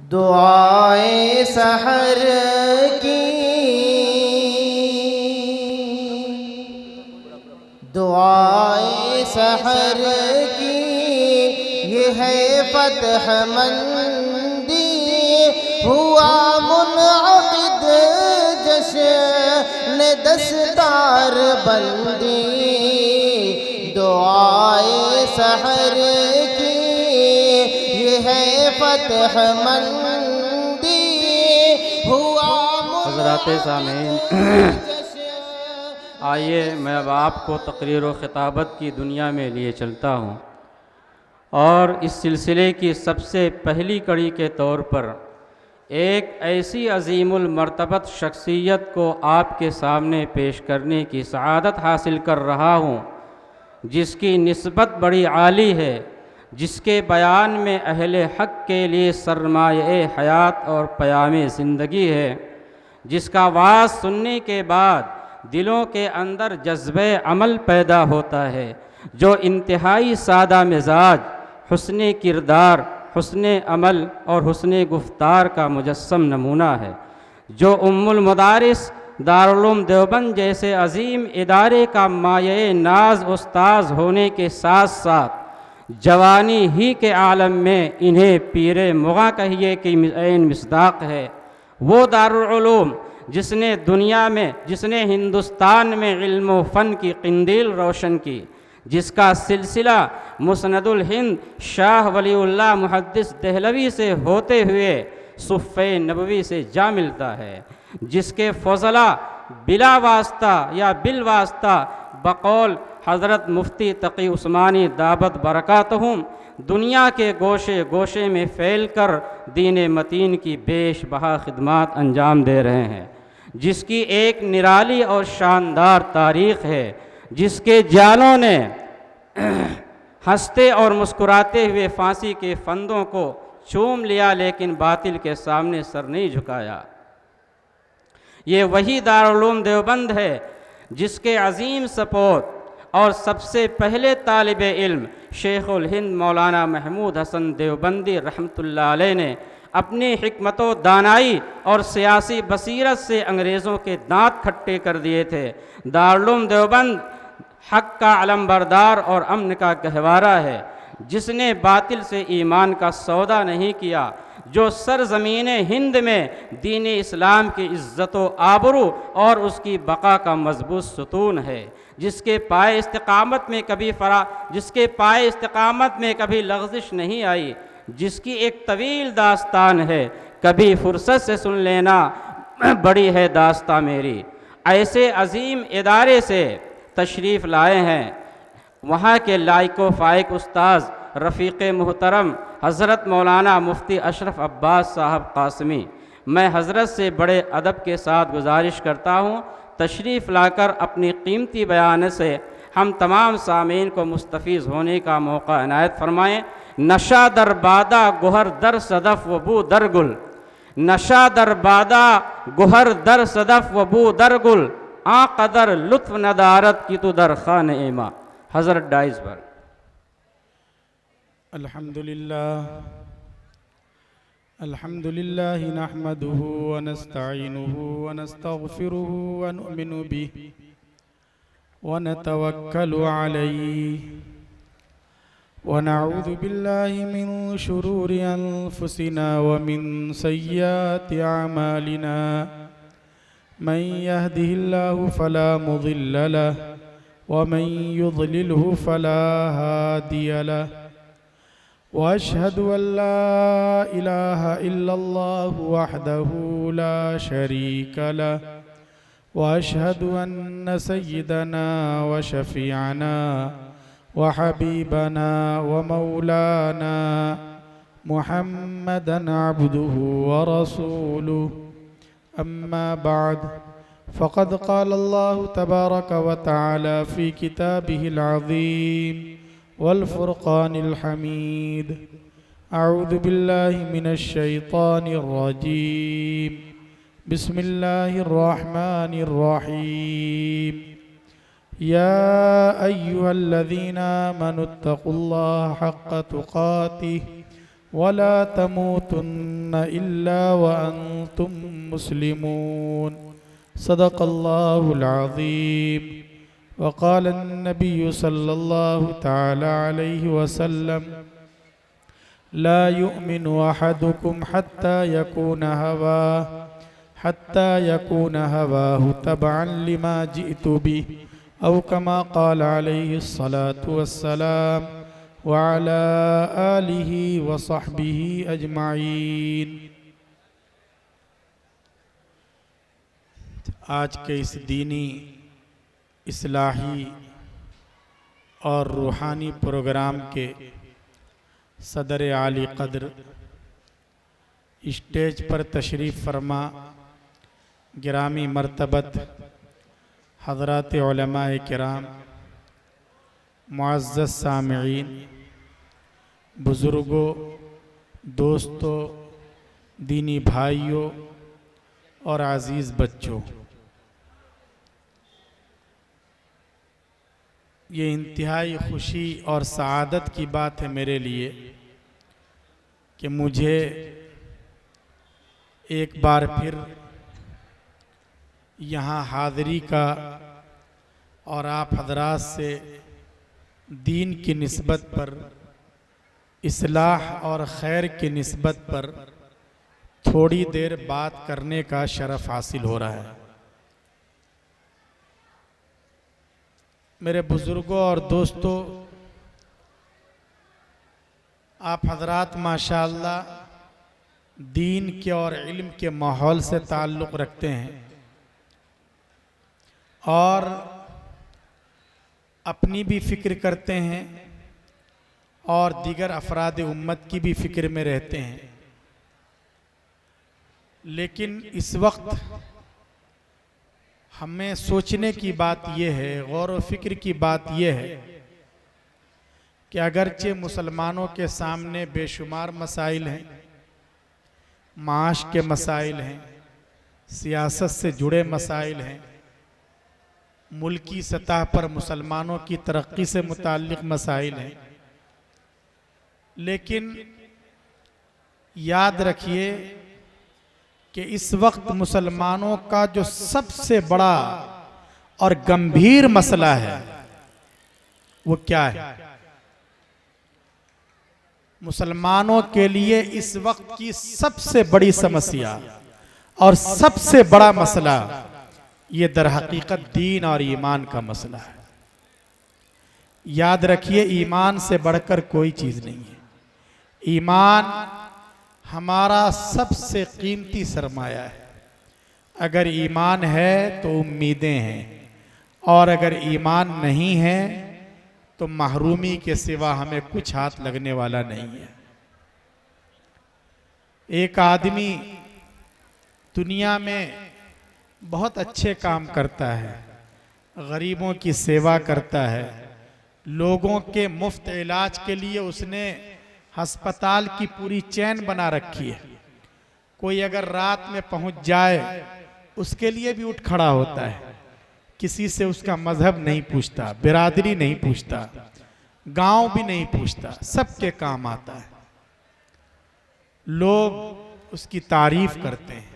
दुआए सहर की, दुआए सहर की, ये है फतह मंदी, हुआ मुनअक़िद जश्न दस्तार बंदी। दुआए सहर की, ये है फतह मंदी, हुआ हज़रात सामीन, आइए मैं अब आपको तकरीर व ख़िताबत की दुनिया में लिए चलता हूँ और इस सिलसिले की सबसे पहली कड़ी के तौर पर एक ऐसी अज़ीमुल मर्तबत शख्सियत को आपके सामने पेश करने की सआदत हासिल कर रहा हूँ, जिसकी निस्बत बड़ी आली है, जिसके बयान में अहले हक़ के लिए सरमाए हयात और पयामे ज़िंदगी है, जिसका वाज़ सुनने के बाद दिलों के अंदर जज्बे अमल पैदा होता है, जो इंतहाई सादा मिजाज, हुस्ने किरदार, हुस्ने अमल और हुस्ने गुफ्तार का मुजस्सम नमूना है, जो उम्मुल मदारिस दारुल उलूम देवबंद जैसे अज़ीम इदारे का माये नाज उस्ताज होने के साथ साथ जवानी ही के आलम में इन्हें पीरे मुगा कहिए कि ऐन मिस्दाक है। वो दारुल उलूम जिसने हिंदुस्तान में इल्म व फ़न की किंदील रोशन की, जिसका सिलसिला मुस्नदुल हिंद शाह वलीउल्लाह मुहद्दिस देहलवी से होते हुए सुफ़्फ़े नबवी से जा मिलता है, जिसके फ़ज़ला बिला वास्ता या बिल वास्ता बकौल हज़रत मुफ्ती तक़ी उस्मानी दावत बरकातहुम दुनिया के गोशे गोशे में फैल कर दीन मतीन की बेश बहा खिदमात अंजाम दे रहे हैं, जिसकी एक निराली और शानदार तारीख़ है, जिसके जानों ने हंसते और मुस्कुराते हुए फांसी के फंदों को चूम लिया, लेकिन बातिल के सामने सर नहीं झुकाया। ये वही दारुल उलूम देवबंद है जिसके अज़ीम सपोत और सबसे पहले तालिब इल्म शेखुल हिंद मौलाना महमूद हसन देवबंदी रहमतुल्लाह अलैह ने अपनी हिकमत व दानाई और सियासी बसीरत से अंग्रेज़ों के दांत खट्टे कर दिए थे। दारुल उलूम देवबंद हक़ का अलमबरदार और अमन का गहवारा है, जिसने बातिल से ईमान का सौदा नहीं किया, जो सरज़मीन हिंद में दीन इस्लाम की इज़्ज़त व आबरू और उसकी बका का मजबूत सतून है, जिसके पाए इस्तिक़ामत में कभी लग़ज़िश नहीं आई, जिसकी एक तवील दास्तान है, कभी फ़ुर्सत से सुन लेना बड़ी है दास्तां मेरी। ऐसे अज़ीम इदारे से तशरीफ़ लाए हैं वहाँ के लायको फ़ाइक उस्ताज़ रफ़ीक़ मोहतरम हज़रत मौलाना मुफ्ती अशरफ अब्बास साहब कासमी। मैं हज़रत से बड़े अदब के साथ गुजारिश करता हूँ, तशरीफ़ लाकर अपनी कीमती बयान से हम तमाम सामीन को मुस्तफ़ीज़ होने का मौका इनायत फ़रमाएँ। नशा दर बादा गुहर दर सदफ़ व बू दर गुल, नशा दर बादा गुहर दर सदफ़ व बू दर गुल, आ कदर लुत्फ़ नदारत की तो दर खान एमा। हज़रत डाइज़ पर अल्हम्दुलिल्लाह नहमदुहु व नस्तईनुहु व नस्तगफिरुहु व नुमिनु बिहि व नतवक्कलु अलैहि व नऊज़ु बिल्लाहि मिन शुरूरि अनफुसिना व मिन सय्यिआति अमालिना। मन यहदिहिल्लाहु फला मुदिल्ल लहु व मन युद्लिलहु फला हादिय लहु। वअशहदु अल्ला इलाहा इल्लल्लाहु वहदहु ला शरीक लहु वअशहदु अन्न सय्यिदना व शफीअना व हबीबना व मौलाना मुहम्मदन अब्दुहु व रसूलुहु। अम्मा बाद फ़क़द क़ाल अल्लाहु तबारक व तआला फ़ी किताबिहिल अज़ीम वल फ़ुरक़ानिल हमीद। अऊज़ु बिल्लाहि मिनश शैतानिर रजीम। बिस्मिल्लाहिर रहमानिर रहीम। या अय्युहल्लज़ीना आमनुत्तक़ुल्लाह हक़्क़ तुक़ातिह वला तमूतुन्न इल्ला व अंतुम मुस्लिमून। सदक़ल्लाहुल अज़ीम। वक़ाल अन्नबिय्यु सल्लल्लाहु तआला अलैहि वसल्लम ला युमिनु अहदुकुम हत्ता यकून हवाहु तबअन लिमा जिअतु बिहि औ कमा क़ाल अलैहिस्सलातु वस्सलाम व अला आलिहि व सहबिहि अजमाइन। आज के इस दीनी, इस्लाही और रूहानी प्रोग्राम के सदर आली कद्र स्टेज पर तशरीफ़ फरमा गिरामी मर्तबत हज़रात उलमाए किराम, मुअज़्ज़ज़ सामिईन, बुज़ुर्गों, दोस्तों, दीनी भाइयों और अज़ीज़ बच्चों, ये इंतहाई खुशी और सआदत की बात है मेरे लिए कि मुझे एक बार फिर यहाँ हाज़िरी का और आप हज़रात से दीन की निस्बत पर, इस्लाह और खैर की निस्बत पर थोड़ी देर बात करने का शरफ़ हासिल हो रहा है। मेरे बुज़ुर्गों और दोस्तों, आप हज़रात माशाअल्लाह दीन के और इल्म के माहौल से ताल्लुक़ रखते हैं और अपनी भी फ़िक्र करते हैं और दीगर अफराद उम्मत की भी फ़िक्र में रहते हैं। लेकिन इस वक्त हमें सोचने की बात यह है, गौर व फिक्र की बात यह है कि अगरचे मुसलमानों के सामने बेशुमार मसाइल हैं, माश के मसाइल हैं, सियासत से जुड़े मसाइल हैं, मुल्की सतह पर मुसलमानों की तरक्की से मुताल्लिक़ मसाइल हैं, लेकिन याद रखिए कि इस वक्त मुसलमानों का जो सबसे बड़ा और गंभीर मसला है वो क्या है? मुसलमानों के लिए इस वक्त की सबसे बड़ी समस्या और सबसे बड़ा मसला ये दर हकीकत दीन और ईमान का मसला है। याद रखिए, ईमान से बढ़कर कोई चीज़ नहीं है। ईमान हमारा सबसे कीमती सरमाया है। अगर ईमान है तो उम्मीदें हैं, और अगर ईमान नहीं है तो महरूमी के सिवा हमें कुछ हाथ लगने वाला नहीं है। एक आदमी दुनिया में बहुत अच्छे काम करता है, गरीबों की सेवा करता है, लोगों के मुफ्त इलाज के लिए उसने अस्पताल की पूरी चैन बना रखी है। कोई अगर रात में पहुंच जाए उसके लिए भी उठ खड़ा होता है, किसी से उसका मजहब नहीं पूछता, बिरादरी नहीं पूछता, गांव भी नहीं पूछता, सबके काम आता है। लोग उसकी तारीफ करते हैं,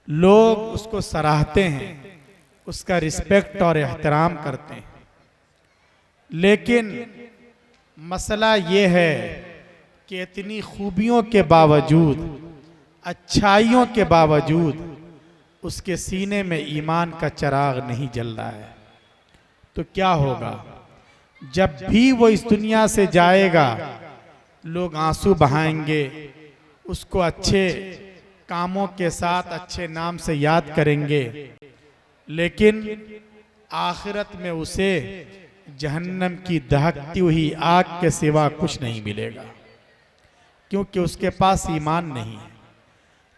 लोग उसको सराहते हैं, उसका रिस्पेक्ट और एहतराम करते हैं। लेकिन मसला ये है कि इतनी खूबियों के बावजूद, अच्छाइयों के बावजूद उसके सीने में ईमान का चिराग नहीं जल रहा है। तो क्या होगा? जब भी वो इस दुनिया से जाएगा लोग आंसू बहाएंगे, उसको अच्छे कामों के साथ अच्छे नाम से याद करेंगे, लेकिन आखिरत में उसे जहन्नम की दहकती हुई आग के सिवा कुछ नहीं मिलेगा, क्योंकि उसके पास ईमान नहीं है।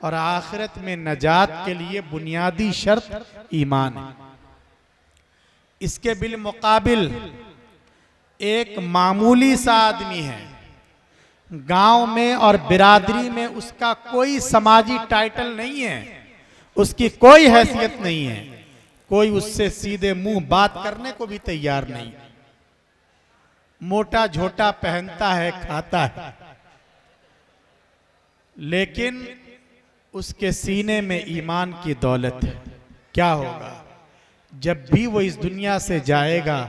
और आखिरत में नजात के लिए बुनियादी शर्त ईमान है। इसके बिल मुकाबिल एक मामूली सा आदमी है, गांव में और बिरादरी में उसका कोई समाजी टाइटल नहीं है, उसकी कोई हैसियत नहीं है, कोई उससे सीधे मुंह बात करने को भी तैयार नहीं, मोटा झोटा पहनता है, खाता है, लेकिन उसके सीने में ईमान की दौलत है। क्या होगा? जब भी वो इस दुनिया से जाएगा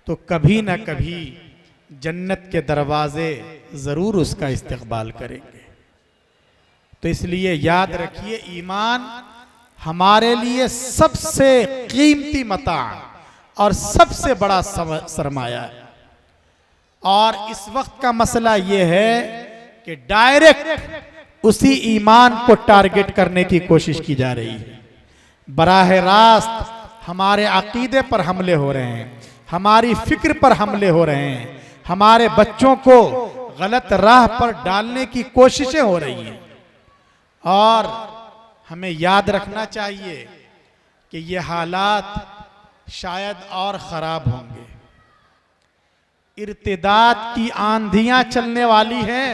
तो कभी ना कभी जन्नत के दरवाजे जरूर उसका इस्तकबाल करेंगे। तो इसलिए याद रखिए, ईमान हमारे लिए सबसे कीमती मता और सबसे बड़ा सरमाया है। और इस वक्त का मसला यह है कि डायरेक्ट उसी ईमान को टारगेट करने की कोशिश की जा रही है। बराह रास्त हमारे अकीदे पर हमले हो रहे हैं, हमारी फिक्र पर हमले हो रहे हैं, हमारे बच्चों को गलत राह पर डालने की कोशिशें हो रही हैं। और हमें याद रखना चाहिए कि ये हालात शायद और खराब होंगे। इर्तिदाद की आंधियां चलने वाली हैं,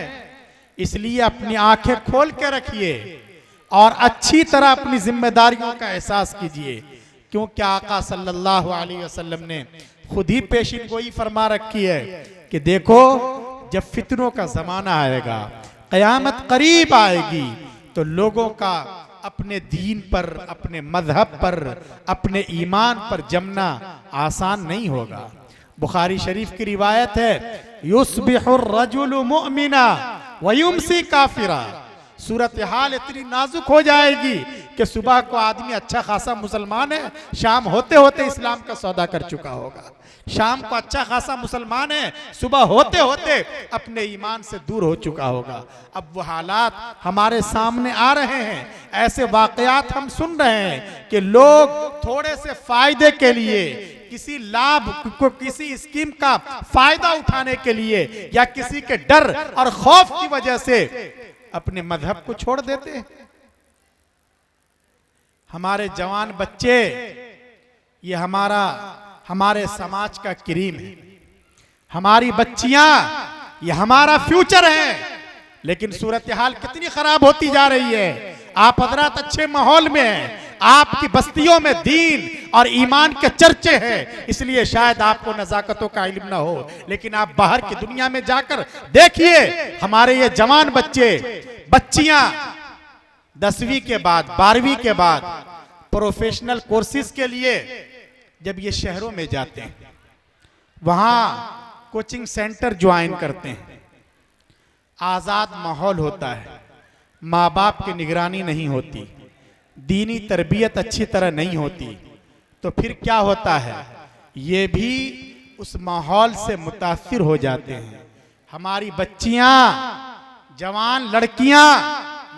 इसलिए अपनी आंखें खोल के रखिए और अच्छी तरह अपनी जिम्मेदारियों का एहसास कीजिए, क्योंकि आका सल्लल्लाहु अलैहि वसल्लम ने खुद ही पेशिन गोई फरमा रखी है कि देखो, जब फितनों का जमाना आएगा, कयामत करीब आएगी, तो लोगों का अपने दीन पर, अपने मजहब पर, अपने ईमान पर जमना आसान नहीं होगा। बुखारी शरीफ की रिवायत है, युस्बिहुर रजुलु मुअमिना व युमसी काफिरा। सूरत हाल इतनी नाजुक हो जाएगी कि सुबह को आदमी अच्छा खासा मुसलमान है, शाम होते होते इस्लाम का सौदा कर चुका होगा। शाम को अच्छा खासा मुसलमान है, सुबह होते होते अपने ईमान से दूर हो चुका होगा। अब वो हालात हमारे सामने आ रहे हैं, ऐसे वाकयात हम सुन रहे हैं कि लोग थोड़े से फायदे के लिए, किसी लाभ को, किसी स्कीम का फायदा उठाने के लिए या किसी के डर और खौफ की वजह से अपने मजहब को छोड़ देते हैं। हमारे जवान बच्चे, ये हमारे समाज का क्रीम है। हमारी बच्चियां, ये हमारा फ्यूचर है। लेकिन सूरत हाल कितनी खराब होती जा रही है। आप हजरात अच्छे माहौल में हैं, आपकी बस्तियों में दीन और ईमान के चर्चे हैं, इसलिए शायद आपको नजाकतों का इल्म ना हो। लेकिन आप बाहर की दुनिया में जाकर देखिए, हमारे ये जवान बच्चे, बच्चियां 10वीं के बाद, 12वीं के बाद प्रोफेशनल कोर्सेज के लिए जब ये शहरों में जाते हैं, वहां कोचिंग सेंटर ज्वाइन करते हैं, आजाद माहौल होता है, माँ बाप की निगरानी नहीं होती, दीनी तरबियत अच्छी तरह नहीं होती, तो फिर क्या होता है, ये भी उस माहौल से मुतासिर हो जाते हैं। हमारी बच्चियां, जवान लड़कियां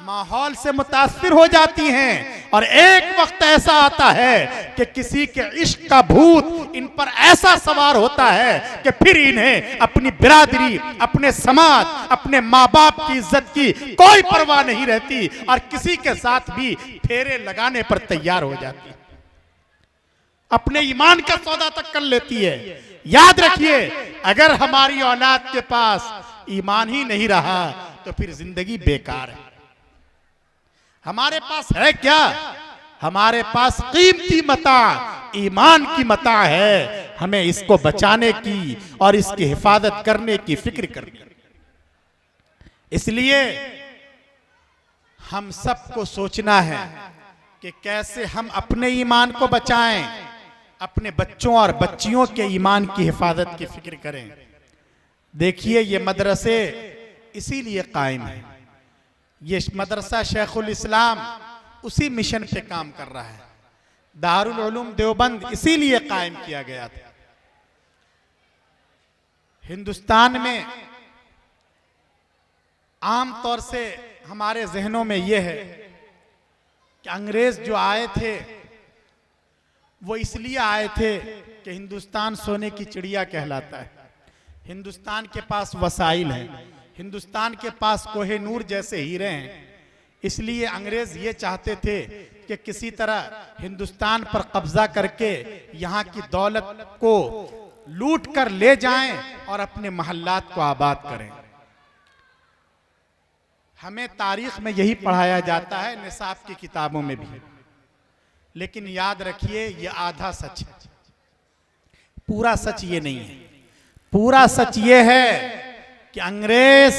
माहौल से मुतासिर हो जाती हैं और एक वक्त ऐसा आता है कि किसी के इश्क का भूत इन पर ऐसा सवार होता है कि फिर इन्हें अपनी बिरादरी, अपने समाज, अपने माँ बाप की इज्जत की कोई परवाह नहीं रहती और किसी के साथ भी फेरे लगाने पर तैयार हो जाती है, अपने ईमान का सौदा तक कर लेती है। याद रखिए, अगर हमारी औलाद के पास ईमान ही नहीं रहा तो फिर जिंदगी बेकार है। हमारे पास है क्या? हमारे पास कीमती मता, ईमान की मता है। हमें इसको बचाने की और इसकी हिफाजत करने की फिक्र करनी। इसलिए हम सबको सोचना है कि कैसे हम अपने ईमान को बचाएं, अपने बच्चों और बच्चियों के ईमान की हिफाजत की फिक्र करें। देखिए, ये मदरसे इसीलिए कायम है। ये मदरसा शेखुल इस्लाम उसी मिशन पे काम कर रहा है। दारुल उलूम देवबंद इसीलिए कायम किया गया था। हिंदुस्तान में आम तौर से हमारे जहनों में यह है कि अंग्रेज जो आए थे वो इसलिए आए थे कि हिंदुस्तान सोने की चिड़िया कहलाता है, हिंदुस्तान के पास वसाइल हैं, हिंदुस्तान के पास कोहे नूर जैसे हीरे हैं। इसलिए अंग्रेज ये चाहते थे कि किसी तरह हिंदुस्तान पर कब्जा करके यहाँ की दौलत को लूट कर ले जाएं और अपने महल्लात को आबाद करें। हमें तारीख में यही पढ़ाया जाता है, निसाब की किताबों में भी। लेकिन याद रखिए, ये आधा सच है, पूरा सच ये नहीं है। पूरा सच ये है कि अंग्रेज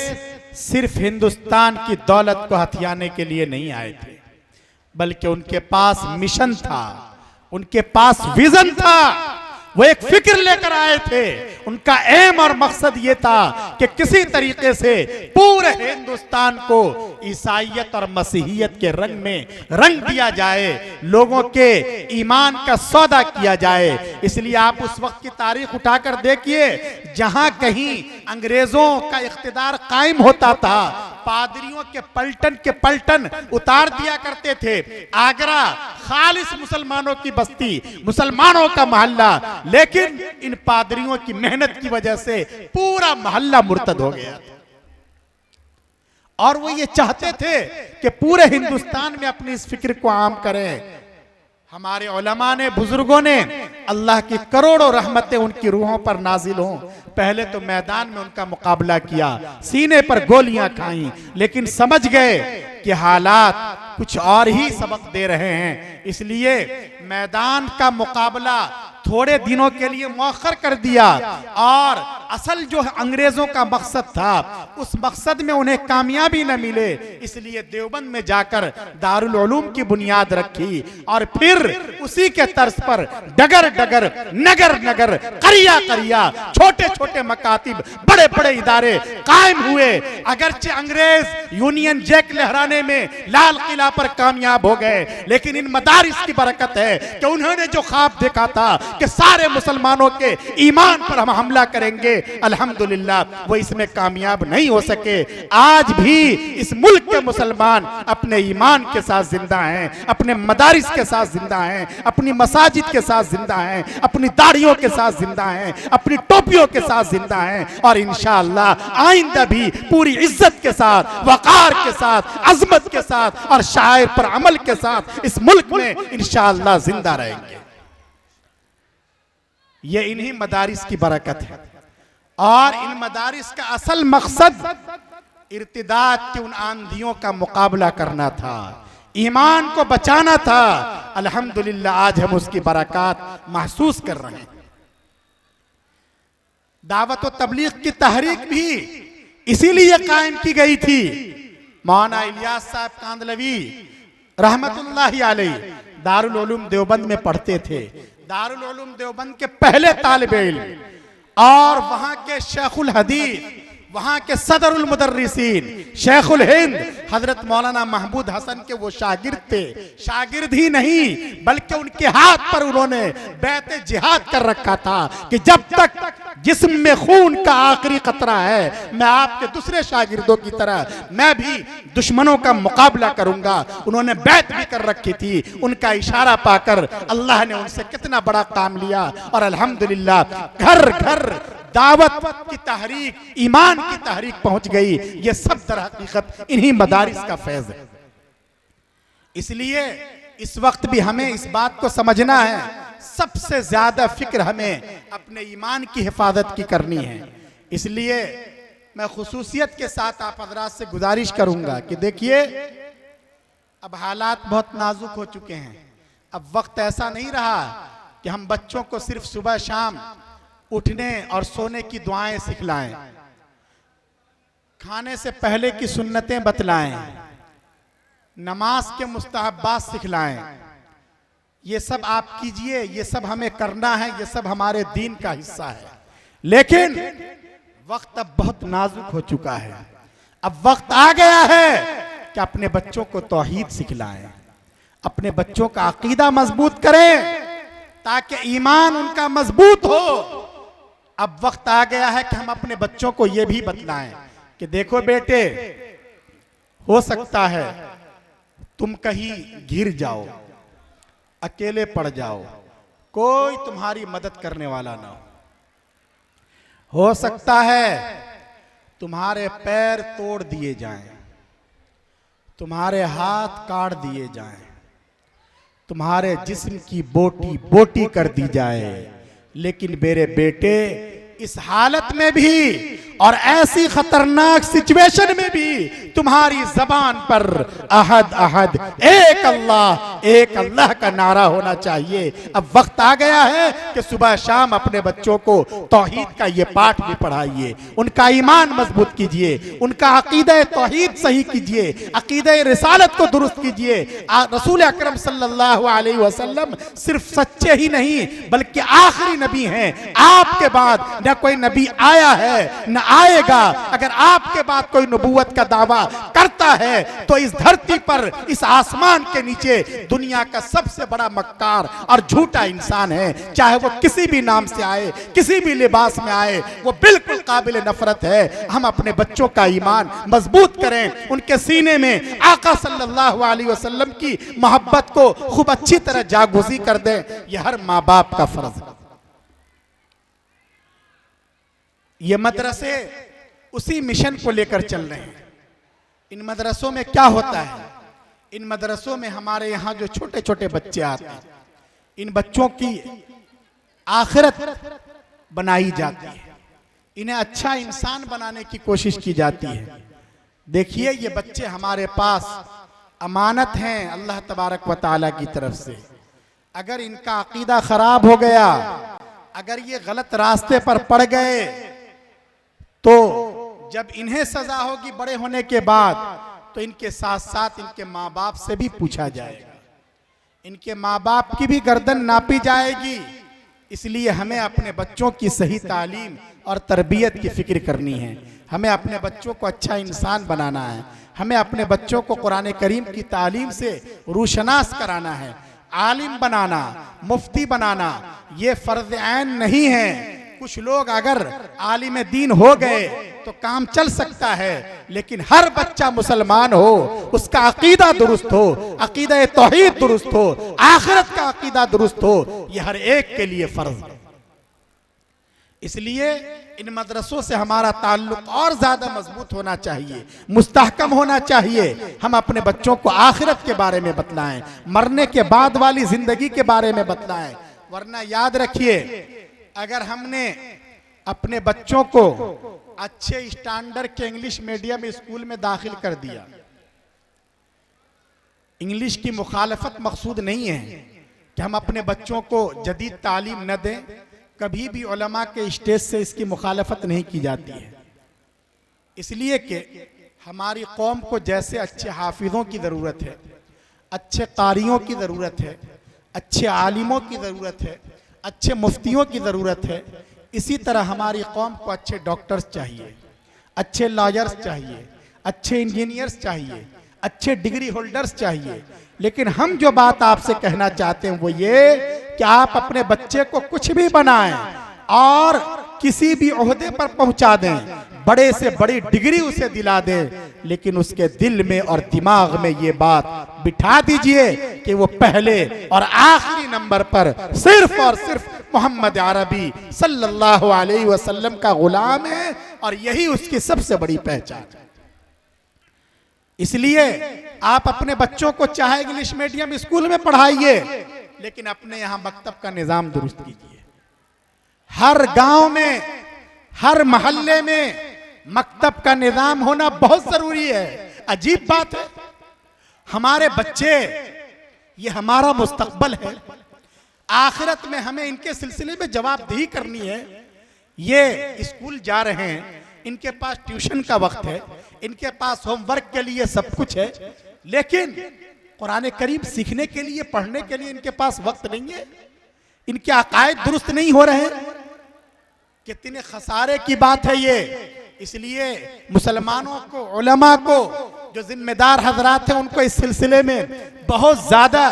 सिर्फ हिंदुस्तान की दौलत को हथियाने के लिए नहीं आए थे, बल्कि उनके पास मिशन था, उनके पास विजन था। वो एक फिक्र लेकर आए थे। उनका एम और मकसद ये था कि किसी तरीके से पूरे हिंदुस्तान को ईसाइयत और मसीहियत के रंग में रंग दिया जाए, लोगों के ईमान का सौदा किया जाए। इसलिए आप उस वक्त की तारीख उठाकर देखिए, जहां कहीं अंग्रेजों का इख्तिदार कायम होता था, पादरियों के पलटन उतार दिया करते थे। आगरा खालिस मुसलमानों की बस्ती, मुसलमानों का मोहल्ला, लेकिन इन पादरियों की मेहनत की वजह से पूरा मोहल्ला मुर्तद हो गया। और वो ये चाहते थे कि पूरे हिंदुस्तान में अपनी इस फिक्र को आम करें। हमारे उलमा ने, बुजुर्गों ने, अल्लाह की करोड़ों रहमतें उनकी रूहों पर नाजिल हों, पहले तो मैदान में उनका मुकाबला किया, सीने पर गोलियां खाई, लेकिन समझ गए कि हालात कुछ और ही सबक दे रहे हैं। इसलिए मैदान का मुकाबला थोड़े दिनों के लिए मौखर कर दिया और असल जो अंग्रेजों का मकसद था, उस मकसद में उन्हें कामयाबी न मिले, इसलिए देवबंद में जाकर दारुल उलूम की बुनियाद रखी और फिर उसी के तर्ज पर डगर डगर, नगर नगर, करिया करिया, छोटे छोटे मकातिब, बड़े बड़े इदारे कायम हुए। अगरचे अंग्रेज यूनियन जैक लहराने में लाल किला पर कामयाब हो गए, लेकिन इन मदारिस की बरकत है कि उन्होंने जो ख्वाब देखा था कि सारे मुसलमानों के ईमान पर हम हमला करेंगे, अल्हम्दुलिल्लाह वो इसमें कामयाब नहीं हो सके। आज भी इस मुल्क के मुसलमान अपने ईमान के साथ जिंदा हैं, अपने मदारिस के साथ जिंदा हैं, अपनी मसाजिद के साथ जिंदा हैं, अपनी दाढ़ियों के साथ जिंदा हैं, अपनी टोपियों के साथ जिंदा हैं, और इंशाअल्लाह आइंदा भी पूरी इज्जत के साथ, वकार के साथ, अजमत के साथ और शायर पर अमल के साथ इस मुल्क में इंशाअल्लाह जिंदा रहेंगे। ये इन्हीं मदारिस की बरकत है। और इन मदारिस का असल मकसद इर्तिदाद की उन आंधियों का मुकाबला करना था, ईमान को बचाना था। अल्हम्दुलिल्लाह आज हम उसकी बरकत महसूस कर रहे हैं। दावत और तबलीग की तहरीक भी इसीलिए कायम की गई थी। मौलाना इलियास साहब कांदलवी रहमतुल्लाहि अलैह दारुल उलूम देवबंद में पढ़ते थे। दारुल उलूम देवबंद के पहले तालिबे इल्म और वहां के शेखुल हदीस, वहां के सदरुल मुदर्रिसीन, शेखुल हिंद हजरत मौलाना महमूद हसन के वो शागिर्द थे। शागिर्द ही नहीं बल्कि उनके हाथ पर उन्होंने बैत जिहाद कर रखा था कि जब तक जिस्म में खून का आखिरी कतरा है, मैं आपके दूसरे शागिर्दों की तरह मैं भी दुश्मनों का मुकाबला करूंगा। उन्होंने बैत भी कर रखी थी। उनका इशारा पाकर अल्लाह ने उनसे कितना बड़ा काम लिया और अल्हम्दुलिल्लाह घर घर दावत की तहरीक, ईमान की तहरीक पहुंच गई। ये सब दर हकीकत इन्हीं मदारिस का फैज है। इसलिए इस वक्त भी हमें इस बात को समझना है, सबसे ज्यादा फिक्र हमें अपने ईमान की हिफाजत की करनी है। इसलिए मैं खुसूसियत के साथ आप हजरात से गुजारिश करूंगा कि देखिए, अब हालात बहुत नाजुक हो चुके हैं। अब वक्त ऐसा नहीं रहा कि हम बच्चों को सिर्फ सुबह शाम उठने और सोने की दुआएं सिखलाएं, खाने से पहले की सुन्नतें बतलाएं, नमाज के मुस्तहब्बात सिखलाएं। ये सब आप कीजिए, ये सब हमें करना है, ये सब हमारे दीन का हिस्सा है। लेकिन वक्त अब बहुत नाजुक हो चुका है। अब वक्त आ गया है कि अपने बच्चों को तौहीद सिखलाएं, अपने बच्चों का अकीदा मजबूत करें ताकि ईमान उनका मजबूत हो। अब वक्त आ गया है कि हम अपने बच्चों को यह भी बतलाएं कि देखो बेटे, हो सकता है तुम कहीं गिर जाओ, अकेले पड़ जाओ, कोई तुम्हारी मदद करने वाला ना हो सकता है तुम्हारे पैर तोड़ दिए जाएं, तुम्हारे हाथ काट दिए जाएं, तुम्हारे जिस्म की बोटी बोटी कर दी जाए। लेकिन मेरे बेटे, इस हालत में भी और ऐसी खतरनाक सिचुएशन में भी तुम्हारी जबान पर अहद अहद एक अल्लाह का नारा होना चाहिए। अब वक्त आ गया है कि सुबह शाम अपने बच्चों को तौहीद का ये पाठ भी पढ़ाइए, उनका ईमान मजबूत कीजिए, उनका अकीदा तौहीद सही कीजिए, अकीदा रिसालत को दुरुस्त कीजिए। रसूल अकरम सल्लल्लाहु अलैहि वसल्लम सिर्फ सच्चे ही नहीं बल्कि आखिरी नबी हैं। आपके बाद न कोई नबी आया है न आएगा। अगर आपके बाद कोई नबूवत का दावा करता है तो इस धरती पर, इस आसमान के नीचे दुनिया का सबसे बड़ा मक्कार और झूठा इंसान है। चाहे वो किसी भी नाम से आए, किसी भी लिबास में आए, वो बिल्कुल काबिल नफरत है। हम अपने बच्चों का ईमान मजबूत करें, उनके सीने में आका सल्लल्लाहु अलैहि वसल्लम की मोहब्बत को खूब अच्छी तरह जागूजी कर दें। यह हर माँ बाप का फर्ज है। ये मदरसे उसी मिशन को लेकर चल रहे हैं। इन मदरसों में क्या होता है? इन मदरसों में हमारे यहाँ जो छोटे छोटे बच्चे आते हैं, इन बच्चों की आखिरत बनाई जाती है, इन्हें अच्छा इंसान बनाने की कोशिश की जाती है। देखिए, ये बच्चे हमारे पास अमानत हैं अल्लाह तबारक व तआला की तरफ से। अगर इनका अकीदा खराब हो गया, अगर ये गलत रास्ते पर पड़ गए, तो जब इन्हें सजा होगी बड़े होने के बाद, तो इनके साथ साथ इनके माँ बाप से भी पूछा जाएगा, इनके माँ बाप की भी गर्दन नापी जाएगी। इसलिए हमें अपने बच्चों की सही तालीम और तरबियत की फिक्र करनी है। हमें अपने बच्चों को अच्छा इंसान बनाना है। हमें अपने बच्चों को कुरान करीम की तालीम से रूशनास कराना है। आलिम बनाना, मुफ्ती बनाना ये फर्ज ऐन नहीं है। कुछ लोग अगर आलिम दीन हो गए तो काम चल सकता है, लेकिन हर बच्चा मुसलमान हो, उसका अकीदा दुरुस्त हो, अकीदा तौहीद दुरुस्त हो, आखिरत का अकीदा दुरुस्त हो, यह हर एक के लिए फर्ज है। इसलिए इन मदरसों से हमारा ताल्लुक और ज्यादा मजबूत होना चाहिए, मुस्तहकम होना चाहिए। हम अपने बच्चों को आखिरत के बारे में बतलाएं, मरने के बाद वाली जिंदगी के बारे में बतलाएं। वरना याद रखिए, अगर हमने अपने बच्चों को अच्छे स्टैंडर्ड के इंग्लिश मीडियम स्कूल में दाखिल कर दिया, इंग्लिश की मुखालफत मकसूद नहीं है कि हम अपने बच्चों को जदीद तालीम न दें। कभी भी उलमा के स्टेज से इसकी मुखालफत नहीं की जाती है, इसलिए कि हमारी कौम को जैसे अच्छे हाफिज़ों की ज़रूरत है, अच्छे कारियों की ज़रूरत है, अच्छे आलिमों की ज़रूरत है, अच्छे मुफ्तियों की ज़रूरत है, इसी तरह हमारी कौम को अच्छे डॉक्टर्स चाहिए, अच्छे लॉयर्स चाहिए, अच्छे इंजीनियर्स चाहिए, अच्छे डिग्री होल्डर्स चाहिए। लेकिन हम जो बात आपसे कहना चाहते हैं वो ये कि आप अपने बच्चे को कुछ भी बनाएं और किसी भी ओहदे पर पहुंचा दें, बड़े से बड़ी डिग्री उसे दिला दें, लेकिन उसके दिल में और दिमाग में ये बात बिठा दीजिए कि वो पहले और आखिरी नंबर पर सिर्फ और सिर्फ मोहम्मद अरबी सल्लल्लाहु अलैहि वसल्लम का गुलाम है, और यही उसकी सबसे बड़ी पहचान है। इसलिए आप अपने बच्चों को चाहे इंग्लिश मीडियम स्कूल में पढ़ाइए, लेकिन अपने यहाँ मकतब का निजाम दुरुस्त कीजिए। हर गांव में, हर मोहल्ले में मकतब का निजाम होना बहुत जरूरी है। अजीब बात है, हमारे बच्चे ये हमारा मुस्तकबल है, आखिरत में हमें इनके सिलसिले में जवाबदेही करनी है। ये स्कूल जा रहे हैं, इनके पास ट्यूशन का वक्त है, इनके पास होमवर्क के लिए सब कुछ है, लेकिन कुरान करीम सीखने के लिए, पढ़ने के लिए इनके पास वक्त नहीं है। इनके अकायद दुरुस्त नहीं हो रहे हैं। कितने खसारे की बात है ये। इसलिए मुसलमानों को, उलमा को, जो जिम्मेदार हजरात हैं, उनको इस सिलसिले में बहुत ज्यादा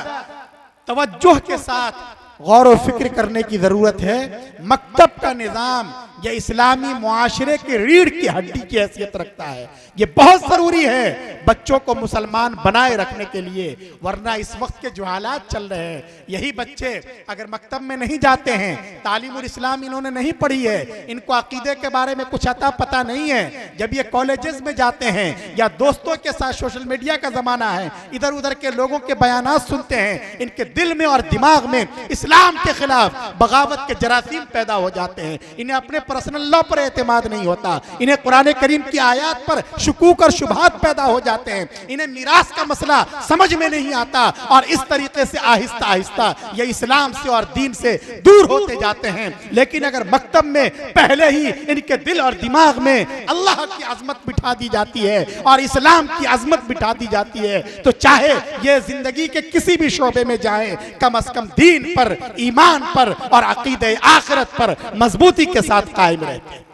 तवज्जो के साथ गौर व फिक्र करने की जरूरत है। मकतब का निजाम यह इस्लामी मुआशरे के रीढ़ की हड्डी की हैसियत रखता है। ये बहुत जरूरी है बच्चों को मुसलमान बनाए रखने के लिए, वरना इस वक्त के जो हालात चल रहे हैं, यही बच्चे अगर मकतब में नहीं जाते हैं, तालीमुल इस्लाम इन्होंने नहीं पढ़ी है, इनको अकीदे के बारे में कुछ अता पता नहीं है, जब ये कॉलेजेस में जाते हैं या दोस्तों के साथ, सोशल मीडिया का जमाना है, इधर उधर के लोगों के बयानात सुनते हैं, इनके दिल में और दिमाग में इस्लाम के खिलाफ बगावत के जरासीम पैदा हो जाते हैं। इन्हें अपने पर्सनल लॉ पर एतमाद नहीं होता, इन्हें कुरान करीम की आयत पर शुकूक और शुबहात पैदा हो जाते हैं, इन्हें मिरास का मसला समझ में नहीं आता और इस तरीके से आहिस्ता आहिस्ता ये इस्लाम से और दीन से दूर होते जाते हैं। लेकिन अगर मकतब में पहले ही इनके दिल और दिमाग में अल्लाह की अजमत बिठा दी जाती है और इस्लाम की अजमत बिठा दी जाती है, तो चाहे ये जिंदगी के किसी भी शोबे में जाए, कम से कम दीन पर, ईमान पर और अकीदे आखिरत पर मजबूती के साथ कायम रहते हैं।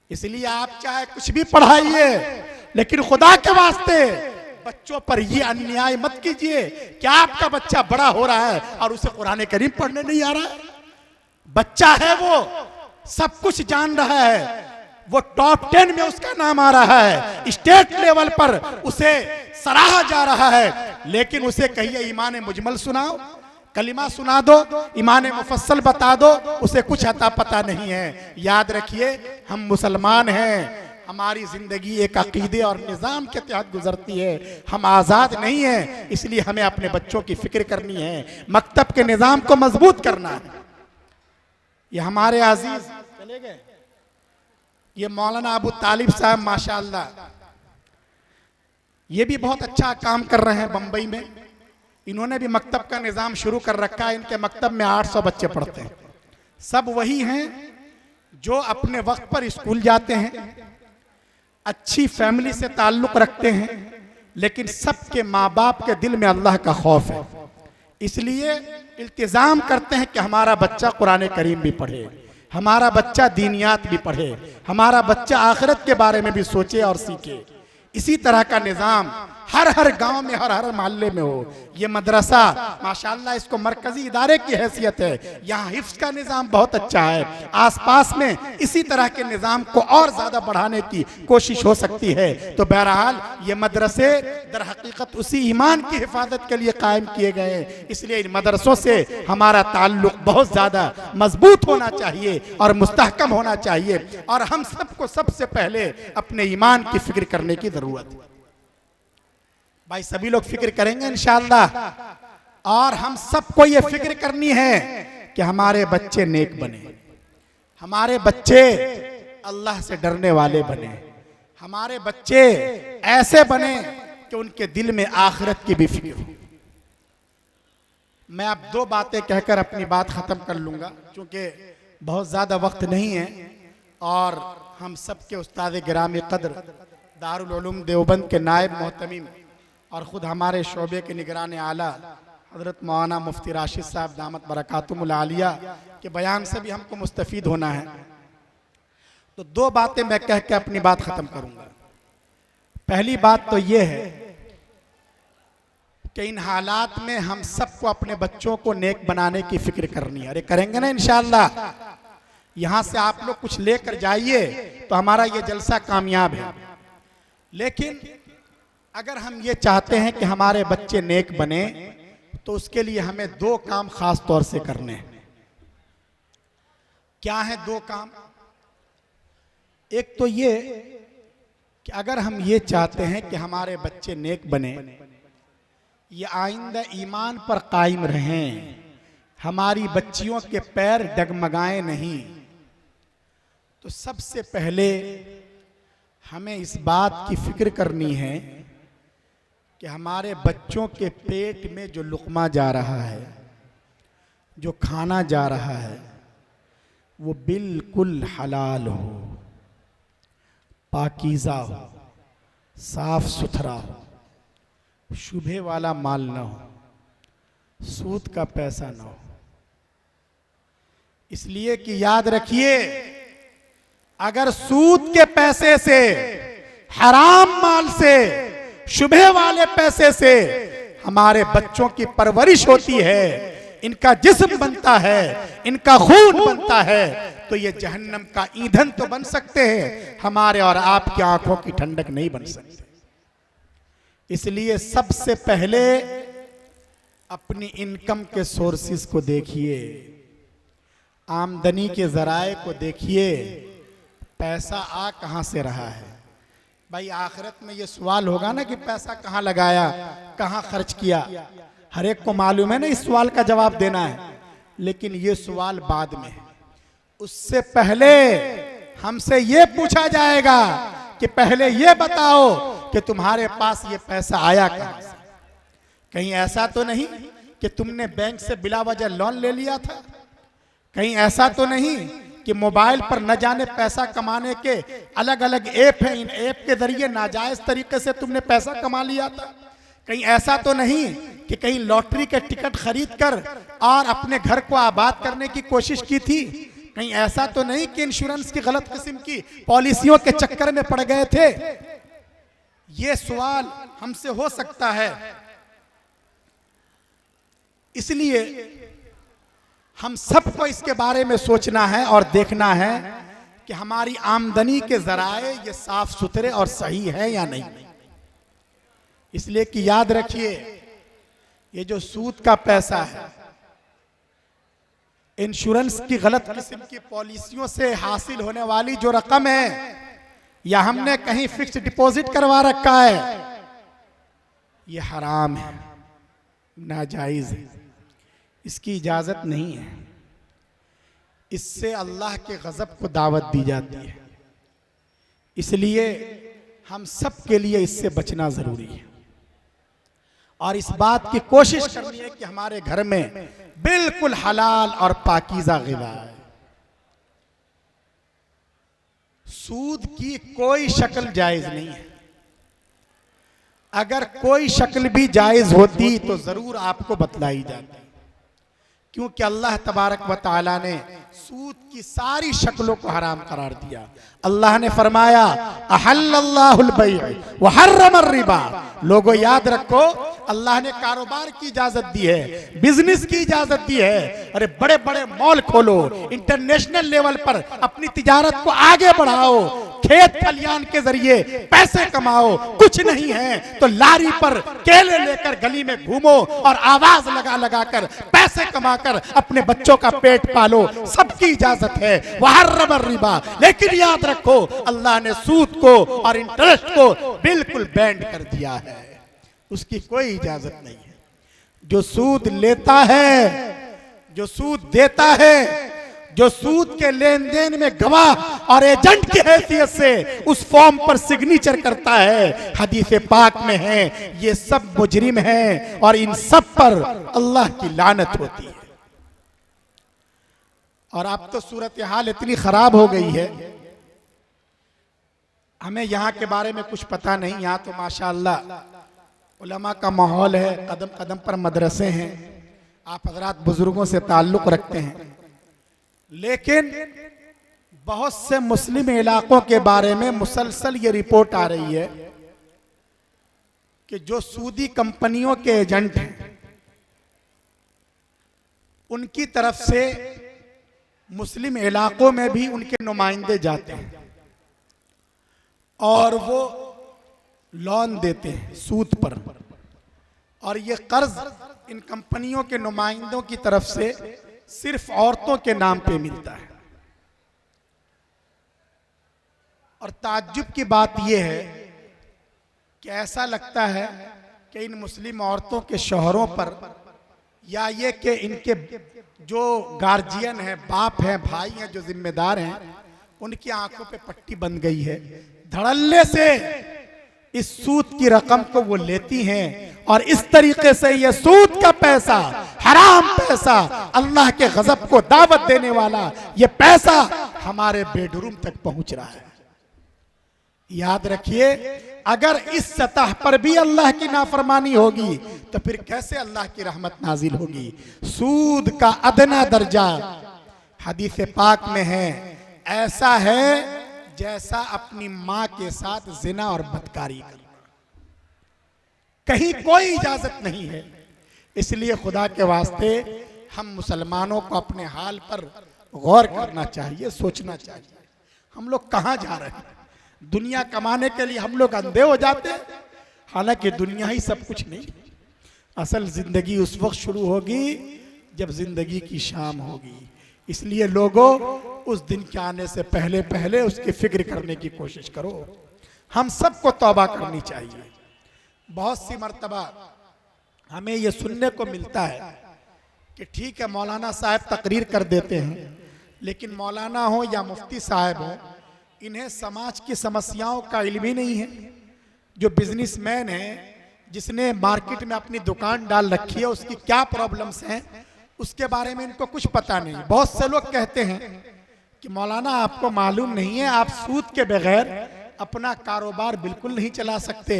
इसलिए आप चाहे कुछ भी पढ़ाइए, लेकिन खुदा के वास्ते बच्चों पर ये अन्याय मत कीजिए कि आपका बच्चा बड़ा हो रहा है और उसे कुरान करीम पढ़ने नहीं आ रहा है। बच्चा है, वो सब कुछ जान रहा है, वो टॉप 10 में उसका नाम आ रहा है, स्टेट लेवल पर उसे सराहा जा रहा है, लेकिन उसे कहिए ईमान मुजमल सुनाओ, कलिमा सुना दो, ईमान मुफस्सल बता दो, उसे कुछ अता पता नहीं है। याद रखिए, हम मुसलमान हैं, हमारी जिंदगी एक अकीदे और निज़ाम के तहत गुजरती है, हम आज़ाद नहीं हैं। इसलिए हमें अपने बच्चों की फिक्र करनी है, मकतब के निज़ाम को मजबूत करना है। ये हमारे अजीज चले गए, ये मौलाना अबू तालिब साहब माशाअल्लाह, ये भी बहुत अच्छा काम कर रहे हैं बंबई में। इन्होंने भी मकतब का निज़ाम शुरू कर रखा है। इनके मकतब में 800 बच्चे पढ़ते हैं। सब वही हैं जो अपने वक्त पर स्कूल जाते हैं, अच्छी फैमिली से ताल्लुक़ रखते हैं, लेकिन सबके माँ बाप के दिल में अल्लाह का खौफ है। इसलिए इल्तिज़ाम करते हैं कि हमारा बच्चा कुरान करीम भी पढ़े, हमारा बच्चा दीनियात भी पढ़े, हमारा बच्चा आखिरत के बारे में भी सोचे और सीखे। इसी तरह का निज़ाम हर गांव में, हर मोहल्ले में हो। ये मदरसा माशाअल्लाह इसको मरकजी इदारे की हैसियत है, यहाँ हिफ्ज़ का निज़ाम बहुत अच्छा है। आसपास में इसी तरह के निज़ाम को और ज़्यादा बढ़ाने की कोशिश हो सकती है। तो बहरहाल ये मदरसे दर हकीकत उसी ईमान की हिफाजत के लिए कायम किए गए हैं। इसलिए इन मदरसों से हमारा ताल्लुक बहुत ज़्यादा मजबूत होना चाहिए और मुस्तहकम होना चाहिए। और हम सबको सबसे पहले अपने ईमान की फिक्र करने की ज़रूरत है। भाई सभी लोग फिक्र करेंगे इंशाअल्लाह, और हम सबको ये फिक्र करनी है कि हमारे बच्चे नेक बने, हमारे बच्चे अल्लाह से डरने वाले बने, हमारे बच्चे ऐसे बने कि उनके दिल में आखिरत की भी फिक्र हो। मैं अब 2 बातें कहकर अपनी बात खत्म कर लूंगा, क्योंकि बहुत ज्यादा वक्त नहीं है और हम सबके उस्ताद गिरामी कद्र दारुल उलूम देवबंद के नायब मोहतमीम और ख़ुद हमारे शोबे के निगरान आला हज़रत मौलाना मुफ्ती राशिद साहब दामत बरकातुहुल आलिया के बयान से भी हमको मुस्तफ़ीद होना है। तो 2 बातें मैं कह के अपनी बात ख़त्म करूँगा। पहली बात तो ये है कि इन हालात में हम सबको अपने बच्चों को नेक बनाने की फ़िक्र करनी है। अरे करेंगे ना इंशाअल्लाह। यहाँ से आप लोग कुछ लेकर जाइए तो हमारा ये जलसा कामयाब है। लेकिन अगर हम ये चाहते हैं कि हमारे बच्चे नेक बने, तो उसके लिए हमें 2 काम खास तौर से करने हैं। क्या है 2 काम? एक तो ये कि अगर हम ये चाहते हैं कि हमारे बच्चे नेक बने, ये आइंदा ईमान पर कायम रहें, हमारी बच्चियों के पैर डगमगाएं नहीं, तो सबसे पहले हमें इस बात की फिक्र करनी है कि हमारे बच्चों के पेट में जो लुक़मा जा रहा है, जो खाना जा रहा है, वो बिल्कुल हलाल हो, पाकीज़ा हो, साफ सुथरा हो, शुभे वाला माल ना हो, सूद का पैसा ना हो। इसलिए कि याद रखिए, अगर सूद के पैसे से, हराम माल से, शुभे वाले पैसे से हमारे बच्चों की परवरिश होती है, इनका जिस्म बनता है, इनका खून बनता है, तो ये जहन्नम का ईंधन तो बन सकते हैं, हमारे और आपकी आंखों की ठंडक नहीं बन सकते। इसलिए सबसे पहले अपनी इनकम के सोर्सेस को देखिए, आमदनी के जराए को देखिए, पैसा आ कहां से रहा है। भाई आखिरत में ये सवाल होगा ना कि पैसा कहां लगाया, कहां खर्च किया, हर एक को मालूम है ना, इस सवाल का जवाब देना है। लेकिन ये सवाल बाद में है। उससे पहले हमसे ये पूछा जाएगा कि पहले ये बताओ कि तुम्हारे पास ये पैसा आया कहां से। कहीं ऐसा तो नहीं कि तुमने बैंक से बिला वजह लोन ले लिया था। कहीं ऐसा तो नहीं कि मोबाइल पर न जाने पैसा कमाने के अलग अलग ऐप हैं, इन ऐप के जरिए नाजायज तरीके से तुमने पैसा कमा लिया था। कहीं ऐसा तो नहीं कि कहीं लॉटरी के टिकट खरीद कर और अपने घर को आबाद करने की कोशिश की थी। कहीं ऐसा तो नहीं कि इंश्योरेंस की गलत किस्म की पॉलिसियों के चक्कर में पड़ गए थे। ये सवाल हमसे हो सकता है। इसलिए हम सबको इसके बारे में सोचना है और देखना है कि हमारी आमदनी के जराए ये साफ सुथरे और सही है या नहीं। इसलिए कि याद रखिए, ये जो सूद का पैसा है, इंश्योरेंस की गलत किस्म की पॉलिसियों से हासिल होने वाली जो रकम है, या हमने कहीं फिक्स डिपॉजिट करवा रखा है, ये हराम है, नाजायज है, इसकी इजाजत नहीं है। इससे अल्लाह के गजब को दावत दी जाती है। इसलिए हम सब के लिए इससे बचना जरूरी है और इस बात की कोशिश करनी है कि हमारे घर में बिल्कुल हलाल और पाकीज़ा ग़िज़ा है। सूद की कोई शक्ल जायज नहीं है। अगर कोई शक्ल भी जायज होती तो जरूर आपको बतलाई जाती, क्योंकि अल्लाह तबारक व तआला ने सूद की सारी शक्लों को हराम करार दिया। अल्लाह ने फरमाया अहल्लल्लाहुल बैअ व हर्रमर रिबा। लोगों याद रखो, अल्लाह ने कारोबार की इजाजत दी है, बिजनेस की इजाजत दी है। अरे बड़े बड़े मॉल खोलो, इंटरनेशनल लेवल पर अपनी तिजारत को आगे बढ़ाओ, खेत खलियान के जरिए पैसे कमाओ। कुछ नहीं है तो लारी पर केले लेकर गली में घूमो और आवाज लगा लगा कर पैसे कमाकर अपने बच्चों का पेट पालो। सबकी इजाजत है वहर्रमर रिबा। लेकिन याद रखो, अल्लाह ने सूद को और इंटरेस्ट को बिल्कुल बैंड कर दिया है, उसकी कोई इजाजत नहीं है। जो सूद लेता है, जो सूद देता है, जो सूद के लेन देन में गवाह और एजेंट की हैसियत से उस फॉर्म पर सिग्नेचर करता है, हदीस पाक में है, ये सब मुजरिम हैं और इन सब पर अल्लाह की लानत होती है। और अब तो सूरत हाल इतनी खराब हो गई है, हमें यहाँ के बारे में कुछ पता नहीं। यहाँ तो माशाअल्लाह उलमा का माहौल है, कदम कदम पर मदरसे हैं, आप हजरात बुजुर्गों से ताल्लुक रखते हैं। लेकिन बहुत से मुस्लिम इलाकों के बारे में मुसलसल ये रिपोर्ट आ रही है कि जो सूदी कंपनियों के एजेंट हैं, उनकी तरफ से मुस्लिम इलाकों में भी उनके नुमाइंदे जाते हैं और वो लोन देते हैं सूद पर, और ये कर्ज इन कंपनियों के नुमाइंदों की तरफ से सिर्फ औरतों के नाम पे मिलता है। और ताज्जुब की बात यह है कि ऐसा लगता है कि इन मुस्लिम औरतों के शौहरों पर, या ये कि इनके जो गार्जियन हैं, बाप हैं, भाई हैं, जो जिम्मेदार हैं, उनकी आंखों पे पट्टी बन गई है। धड़ल्ले से इस सूद की रकम को वो लेती हैं और इस तरीके से ये सूद का पैसा, हराम पैसा, अल्लाह के गजब को दावत देने वाला ये पैसा हमारे बेडरूम तक पहुंच रहा है। याद रखिए, अगर इस सतह पर भी अल्लाह की नाफरमानी होगी तो फिर कैसे अल्लाह की रहमत नाजिल होगी। सूद का अदना दर्जा हदीस पाक में है, ऐसा है जैसा अपनी मां के साथ जिना और बदकारी करना। कहीं कोई इजाजत नहीं है। इसलिए खुदा के वास्ते हम मुसलमानों को अपने हाल पर गौर करना चाहिए, सोचना चाहिए, हम लोग कहां जा रहे हैं। दुनिया कमाने के लिए हम लोग अंधे हो जाते हैं, हालांकि दुनिया ही सब कुछ नहीं। असल जिंदगी उस वक्त शुरू होगी जब जिंदगी की शाम होगी। इसलिए लोगों, उस दिन के आने से पहले पहले उसकी फिक्र करने की कोशिश करो। हम सबको तौबा करनी चाहिए। बहुत सी मर्तबा हमें यह सुनने को मिलता है कि ठीक है, मौलाना साहब तकरीर कर देते हैं, लेकिन मौलाना हो या मुफ्ती साहब हो, इन्हें समाज की समस्याओं का इल्म ही नहीं है। जो बिजनेसमैन है, जिसने मार्केट में अपनी दुकान डाल रखी है, उसकी क्या प्रॉब्लम्स हैं उसके बारे में इनको कुछ पता नहीं। बहुत से लोग कहते हैं कि मौलाना आपको मालूम नहीं है, आप सूद के बगैर अपना कारोबार बिल्कुल नहीं चला सकते,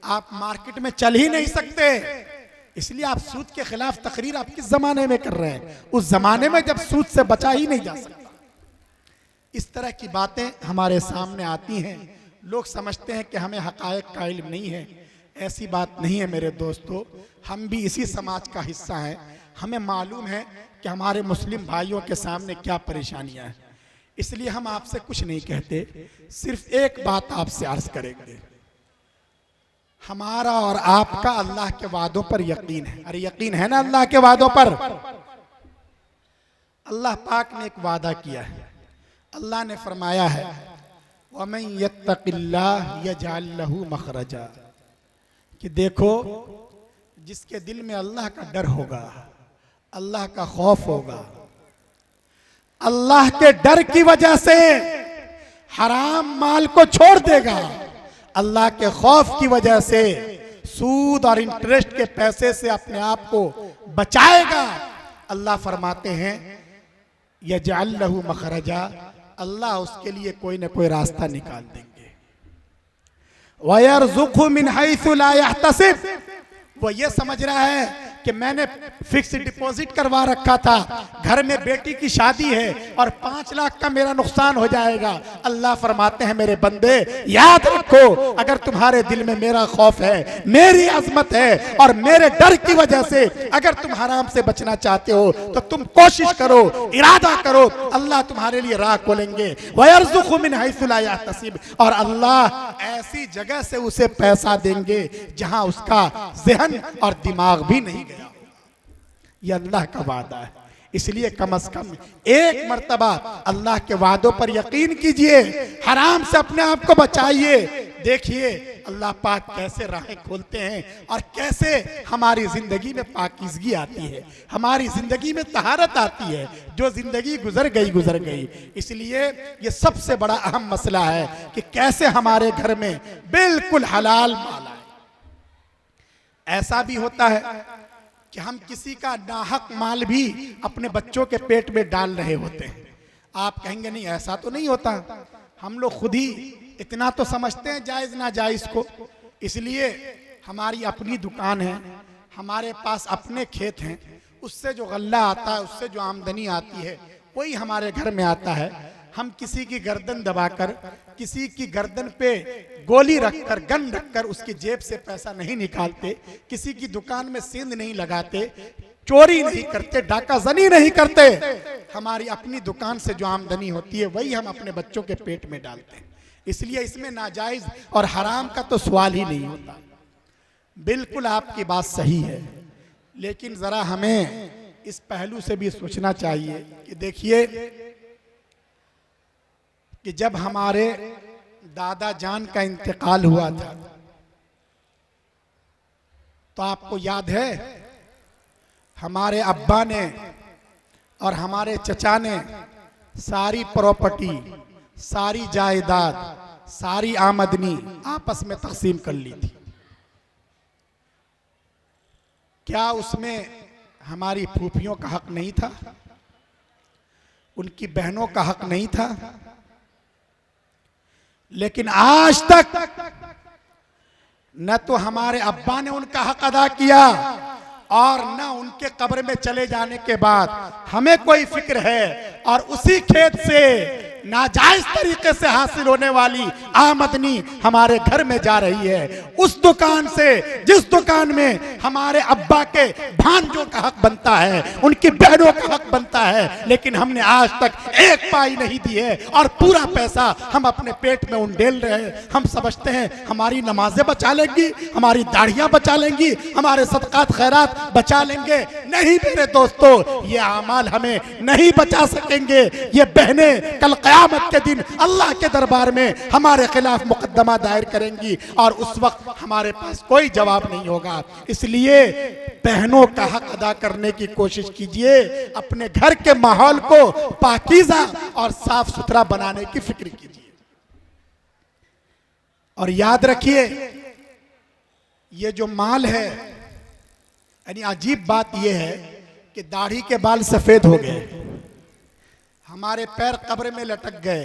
आप मार्केट में चल ही नहीं सकते, इसलिए आप सूद के खिलाफ तकरीर आप किस जमाने में कर रहे हैं? उस जमाने में जब सूद से बचा ही नहीं जा सकता। इस तरह की बातें हमारे सामने आती हैं, लोग समझते हैं कि हमें हकायक का इल्म नहीं है। ऐसी बात नहीं है मेरे दोस्तों, हम भी इसी समाज का हिस्सा हैं। हमें मालूम है कि हमारे मुस्लिम भाइयों के सामने क्या परेशानियां हैं, इसलिए हम आपसे कुछ नहीं कहते, सिर्फ एक बात आपसे अर्ज करेंगे। हमारा और आपका अल्लाह के वादों पर यकीन है। अरे यकीन है ना अल्लाह के वादों पर? अल्लाह पाक ने एक वादा किया है। अल्लाह ने फरमाया है, वमन यत्तकिल्लाह यजअल लहू मखरजा, कि देखो जिसके दिल में अल्लाह का डर होगा, अल्लाह का खौफ होगा, अल्लाह के डर की वजह से हराम माल को छोड़ देगा, अल्लाह के खौफ की वजह से सूद और इंटरेस्ट के पैसे से अपने आप को बचाएगा, अल्लाह फरमाते हैं यजअल लहू मखरजा, अल्लाह उसके लिए कोई ना कोई रास्ता निकाल देंगे। वयरज़ुक़हु मिन हैसु ला यहतसिब, वो ये समझ रहा है कि मैंने फिक्स डिपॉजिट करवा रखा था, घर में बेटी की शादी है और 5 लाख का मेरा नुकसान हो जाएगा। अल्लाह फरमाते हैं मेरे बंदे याद रखो, अगर तुम्हारे दिल में मेरा खौफ है, मेरी अजमत है और मेरे डर की वजह से अगर तुम हराम से बचना चाहते हो तो तुम कोशिश करो, इरादा करो, अल्लाह तुम्हारे लिए राह खोलेंगे। वयरज़ुक़हु मिन हैसु ला यहतसिब, और अल्लाह ऐसी जगह से उसे पैसा देंगे जहां उसका ज़हन और दिमाग भी नहीं गया। यह अल्लाह का वादा है, इसलिए कम से कम एक मर्तबा अल्लाह के वादों पर यकीन कीजिए, हराम से अपने आप को बचाइए। देखिए अल्लाह पाक कैसे राहें खोलते हैं और कैसे हमारी जिंदगी में पाकीज़गी आती है, हमारी जिंदगी में तहारत आती है। जो जिंदगी गुजर गई। इसलिए ये सबसे बड़ा अहम मसला है कि कैसे हमारे घर में बिल्कुल हलाल माल आए। ऐसा भी होता है कि हम किसी का नाहक माल भी अपने बच्चों के पेट में डाल रहे होते हैं। आप कहेंगे नहीं ऐसा तो नहीं होता, हम लोग खुद ही इतना तो समझते हैं जायज ना जायज को। इसलिए हमारी अपनी दुकान है, हमारे पास अपने खेत हैं, उससे जो गल्ला आता है, उससे जो आमदनी आती है, वही हमारे घर में आता है। हम किसी की गर्दन दबाकर, किसी की गर्दन पे गोली रखकर, गन रखकर उसकी जेब से पैसा नहीं निकालते, किसी की दुकान में सेंध नहीं लगाते, चोरी नहीं करते, डाका जनी नहीं करते। हमारी अपनी दुकान से जो आमदनी होती है वही हम अपने बच्चों के पेट में डालते हैं। इसलिए इसमें नाजायज और हराम का तो सवाल ही नहीं होता। बिल्कुल आपकी बात सही है, लेकिन जरा हमें इस पहलू से भी सोचना चाहिए कि देखिए कि जब हमारे दादा जान का इंतकाल हुआ था तो आपको याद है हमारे अब्बा ने और हमारे चचा ने सारी प्रॉपर्टी, सारी जायदाद, सारी आमदनी आपस में तकसीम कर ली थी। क्या उसमें हमारी फूफियों का हक नहीं था? उनकी बहनों का हक नहीं था? लेकिन आज तक न तो हमारे अब्बा ने उनका हक अदा किया और न उनके कब्र में चले जाने के बाद हमें कोई फिक्र है, और उसी खेत से नाजायज तरीके से हासिल होने वाली आमदनी हमारे घर में जा रही है। उस दुकान से, जिस दुकान में हमारे अब्बा के भांजों का हक बनता है, उनकी बहनों का हक बनता है, लेकिन हमने आज तक एक पाई नहीं दी है और पूरा पैसा हम अपने पेट में उंडेल रहे हैं। हम समझते हैं हमारी नमाजें बचा लेंगी, हमारी दाढ़ियां बचा लेंगी, हमारे सदकात खैरात बचा लेंगे। नहीं मेरे दोस्तों, ये आमाल हमें नहीं बचा सकेंगे। ये बहनें कल क़यामत के दिन अल्लाह के दरबार में हमारे खिलाफ मुकदमा दायर करेंगी और उस वक्त हमारे पास कोई जवाब नहीं होगा। इसलिए इसलिए बहनों का हक अदा करने की कोशिश कीजिए, अपने घर के माहौल को पाकीज़ा और साफ सुथरा बनाने की फिक्र कीजिए। और याद रखिए, ये जो माल है, यानी अजीब बात यह है कि दाढ़ी के बाल सफेद हो गए, हमारे पैर कब्र में लटक गए,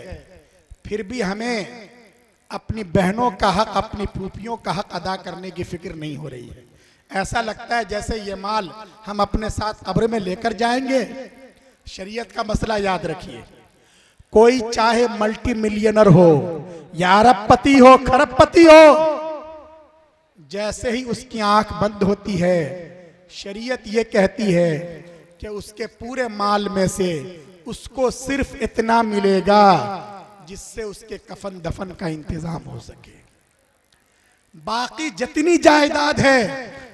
फिर भी हमें अपनी बहनों का हक, अपनी फूफियों का हक अदा करने की फिक्र नहीं हो रही है। ऐसा लगता है जैसे ये माल हम अपने साथ कब्र में लेकर जाएंगे। शरीयत का मसला याद रखिए, कोई चाहे मल्टी मिलियनर हो या अरबपति हो, खरबपति हो, जैसे ही उसकी आंख बंद होती है, शरीयत ये कहती है कि उसके पूरे माल में से उसको सिर्फ इतना मिलेगा जिससे उसके कफन दफन का इंतजाम हो सके। बाकी जितनी जायदाद है,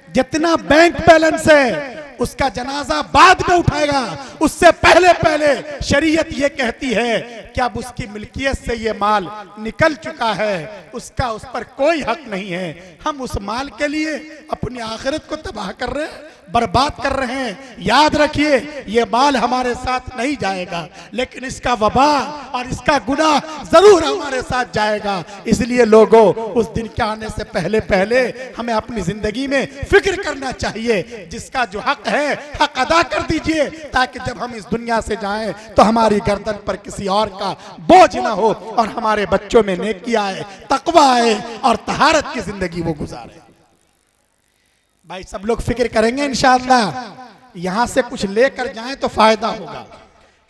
जितना बैंक बैलेंस है, उसका जनाजा बाद में उठाएगा। उससे पहले पहले शरीयत ये कहती है कि अब उसकी मिल्कियत से ये माल निकल चुका है, उसका उस पर कोई हक नहीं है। हम उस माल के लिए अपनी आखिरत को तबाह कर रहे हैं, बर्बाद कर रहे हैं। याद रखिए, ये माल हमारे साथ नहीं जाएगा, लेकिन इसका वबा और इसका गुनाह जरूर हमारे साथ जाएगा। इसलिए लोगों, उस दिन के आने से पहले पहले हमें अपनी जिंदगी में फिक्र करना चाहिए। जिसका जो हक है, हक अदा कर दीजिए, ताकि जब हम इस दुनिया से जाएं तो हमारी गर्दन पर किसी और का बोझ ना हो और हमारे बच्चों में नेकी आए, तकवा आए और तहारत की जिंदगी वो गुजारे। भाई सब लोग फिक्र करेंगे इंशाअल्लाह। यहां से कुछ लेकर जाएं तो फायदा होगा।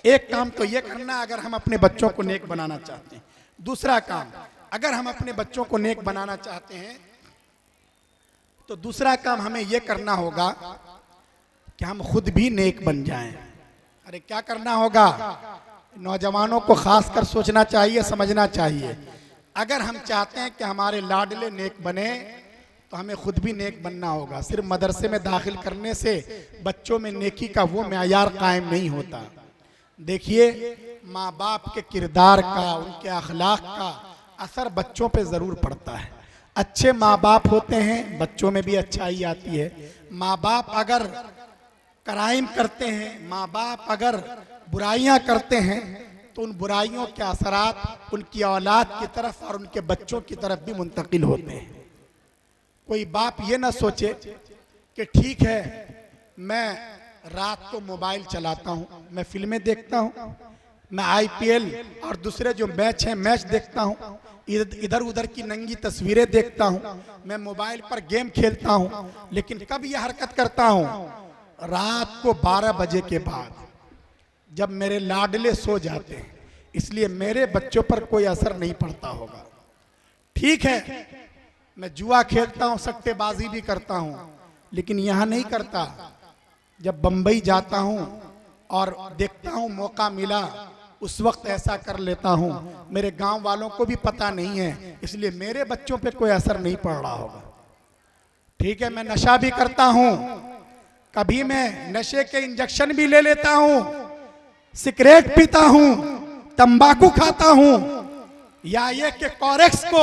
एक काम तो ये करना, अगर हम अपने बच्चों को नेक बनाना चाहते हैं। दूसरा काम, अगर हम अपने बच्चों को नेक बनाना चाहते हैं तो दूसरा काम हमें यह करना होगा कि हम खुद भी नेक बन जाएं। अरे क्या करना होगा? नौजवानों को खासकर सोचना चाहिए, समझना चाहिए। अगर हम चाहते हैं कि हमारे लाडले नेक बने तो हमें खुद भी नेक बनना होगा। सिर्फ मदरसे में दाखिल करने से बच्चों में नेकी का वो मेयार कायम नहीं होता। देखिए, माँ बाप के किरदार का, उनके अखलाक का असर बच्चों पे ज़रूर पड़ता है। अच्छे माँ बाप होते हैं, बच्चों में भी अच्छाई आती है। माँ बाप अगर क्राइम करते हैं, माँ बाप अगर बुराइयां करते हैं, तो उन बुराइयों के असरात उनकी औलाद की तरफ और उनके बच्चों की तरफ भी मुंतकिल होते हैं। कोई बाप ये ना सोचे कि ठीक है, मैं रात को मोबाइल चलाता हूँ, मैं फिल्में देखता हूँ, मैं IPL और दूसरे जो मैच हैं मैच देखता हूँ, इधर उधर की नंगी तस्वीरें देखता हूँ, मैं मोबाइल पर गेम खेलता हूँ, लेकिन कब यह हरकत करता हूँ? रात को 12 बजे के बाद, जब मेरे लाडले सो जाते हैं। इसलिए मेरे बच्चों पर कोई असर नहीं पड़ता होगा। ठीक है, मैं जुआ खेलता हूँ, सट्टेबाजी भी करता हूँ, लेकिन यहाँ नहीं करता। जब बंबई जाता हूँ और देखता हूँ मौका मिला, उस वक्त ऐसा कर लेता हूँ। मेरे गांव वालों को भी पता नहीं है, इसलिए मेरे बच्चों पे कोई असर नहीं पड़ रहा होगा। ठीक है, मैं नशा भी करता हूँ, कभी मैं नशे के इंजेक्शन भी ले लेता हूँ, सिगरेट पीता हूँ, तंबाकू खाता हूँ, या ये कि कोरेक्स को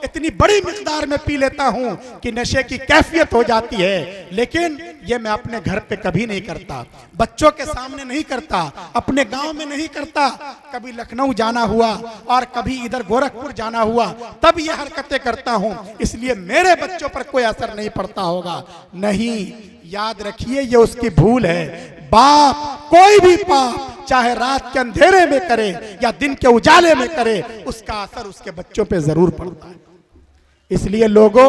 इतनी बड़ी मिकदार में पी लेता हूं कि नशे की कैफियत हो जाती है। लेकिन ये मैं अपने घर पे कभी नहीं करता, बच्चों के सामने नहीं करता, अपने गांव में नहीं करता। कभी लखनऊ जाना हुआ और कभी इधर गोरखपुर जाना हुआ, तब ये हरकतें करता हूं। इसलिए मेरे बच्चों पर कोई असर नहीं पड़ता होगा। नहीं, याद रखिए, ये उसकी भूल है। बाप कोई भी पाप चाहे रात के अंधेरे में करे या दिन के उजाले में करे, उसका असर उसके बच्चों पे जरूर पड़ता है। इसलिए लोगों,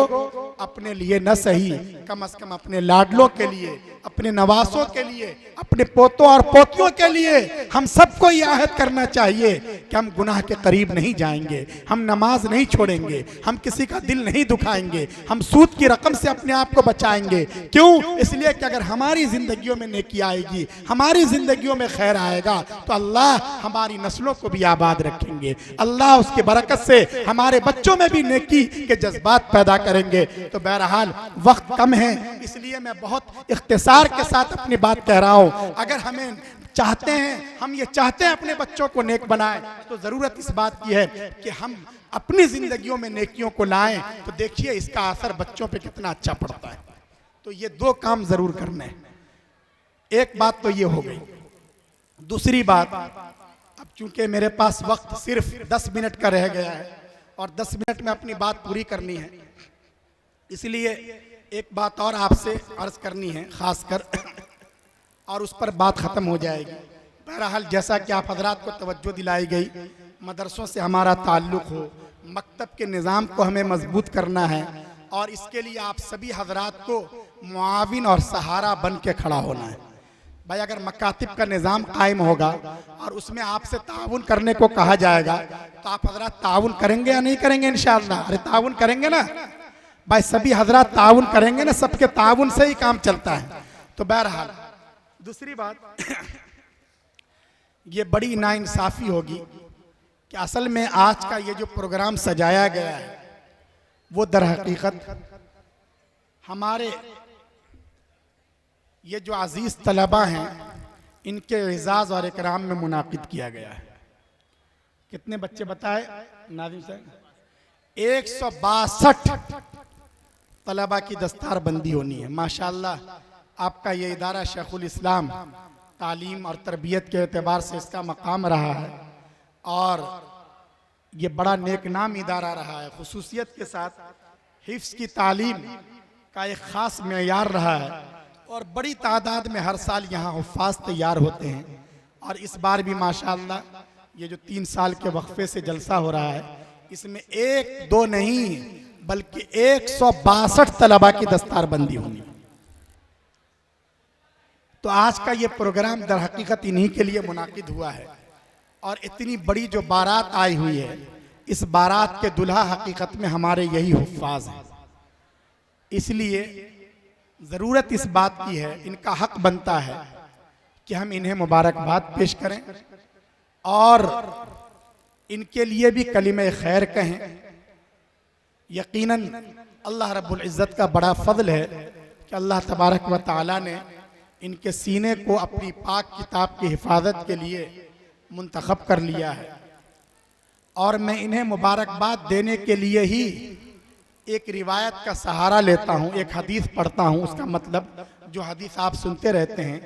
अपने लिए न सही, कम से कम अपने लाडलों के लिए, अपने नवासों के लिए, अपने पोतों और पोतियों के लिए हम सबको यह आहद करना चाहिए कि हम गुनाह के करीब नहीं जाएंगे, हम नमाज नहीं छोड़ेंगे, हम किसी का दिल नहीं दुखाएंगे, हम सूद की रकम से अपने आप को बचाएंगे। क्यों? इसलिए कि अगर हमारी जिंदगियों में नेकी आएगी, हमारी जिंदगियों में खैर आएगा, तो अल्लाह हमारी नस्लों को भी आबाद रखेंगे। अल्लाह उसकी बरकत से हमारे बच्चों में भी नेकी के जज्बात पैदा करेंगे। तो बहरहाल वक्त कम है, इसलिए मैं बहुत इख्तिसार के साथ अपनी बात कह रहा हूँ। अगर हमें चाहते हैं, हम ये चाहते हैं अपने बच्चों को नेक बनाएं, तो जरूरत इस बात की है कि हम अपनी जिंदगियों में नेकियों को लाएं। तो देखिए इसका असर बच्चों पे कितना अच्छा पड़ता है। तो तो ये 2 काम जरूर करने हैं। एक बात तो ये हो गई। दूसरी बात, अब चूंकि मेरे पास वक्त सिर्फ 10 मिनट का रह गया है और 10 मिनट में अपनी बात पूरी करनी है, इसलिए एक बात और आपसे अर्ज करनी है खासकर, और उस पर बात खत्म हो जाएगी। बहरहाल जैसा कि आप हजरात को तवज्जो दिलाई गई, मदरसों से हमारा ताल्लुक़ हो, मकतब के निज़ाम को हमें मजबूत करना है और इसके लिए आप सभी हजरात को मुआविन और सहारा बन के खड़ा होना है। भाई अगर मकातिब का निज़ाम कायम होगा और उसमें आपसे ताउन करने को कहा जाएगा तो आप हजरात ताउन करेंगे या नहीं करेंगे? इंशाअल्लाह। अरे ताउन करेंगे ना भाई, सभी हजरात ताउन करेंगे ना, सबके ताउन से ही काम चलता है। तो बहरहाल दूसरी बात, ये बड़ी नाइंसाफ़ी होगी कि असल में आज का ये जो प्रोग्राम सजाया गया है वो दर हकीकत हमारे ये जो अजीज तलबा हैं इनके एजाज़ और इकराम में मुनाकिद किया गया है। कितने बच्चे बताए नाज़िम साहब? 162 तलबा की दस्तारबंदी होनी है। माशाअल्लाह आपका ये इदारा शेखुल इस्लाम तालीम और तरबियत के एतबार से इसका मकाम रहा है और ये बड़ा नेकनाम इदारा रहा है। खुसूसियत के साथ हिफ्ज़ की तालीम का एक ख़ास मेयार रहा है और बड़ी तादाद में हर साल यहाँ हुफ़्फ़ाज़ तैयार होते हैं। और इस बार भी माशाअल्लाह ये जो 3 साल के वक्फे से जलसा हो रहा है, इसमें 1-2 नहीं बल्कि 162 तलबा की दस्तारबंदी होनी। तो आज का ये प्रोग्राम दर हकीकत इन्हीं के लिए मुनाकिद हुआ है और इतनी बड़ी जो बारात आई हुई है, इस बारात के दुल्हा हकीकत में हमारे यही हुफ़्फ़ाज़ हैं। इसलिए ज़रूरत इस बात की है, इनका हक बनता है कि हम इन्हें मुबारकबाद पेश करें और इनके लिए भी कलिमे खैर कहें। यकीनन अल्लाह रब्बुल इज़्ज़त का बड़ा फ़ज़ल है कि अल्लाह तबारक व तआला ने इनके सीने को अपनी पाक किताब की हिफाजत के लिए मुंतखब कर लिया है और मैं इन्हें मुबारकबाद देने के लिए ही एक रिवायत का सहारा लेता हूँ, एक हदीस पढ़ता हूँ। उसका मतलब जो हदीस आप सुनते रहते हैं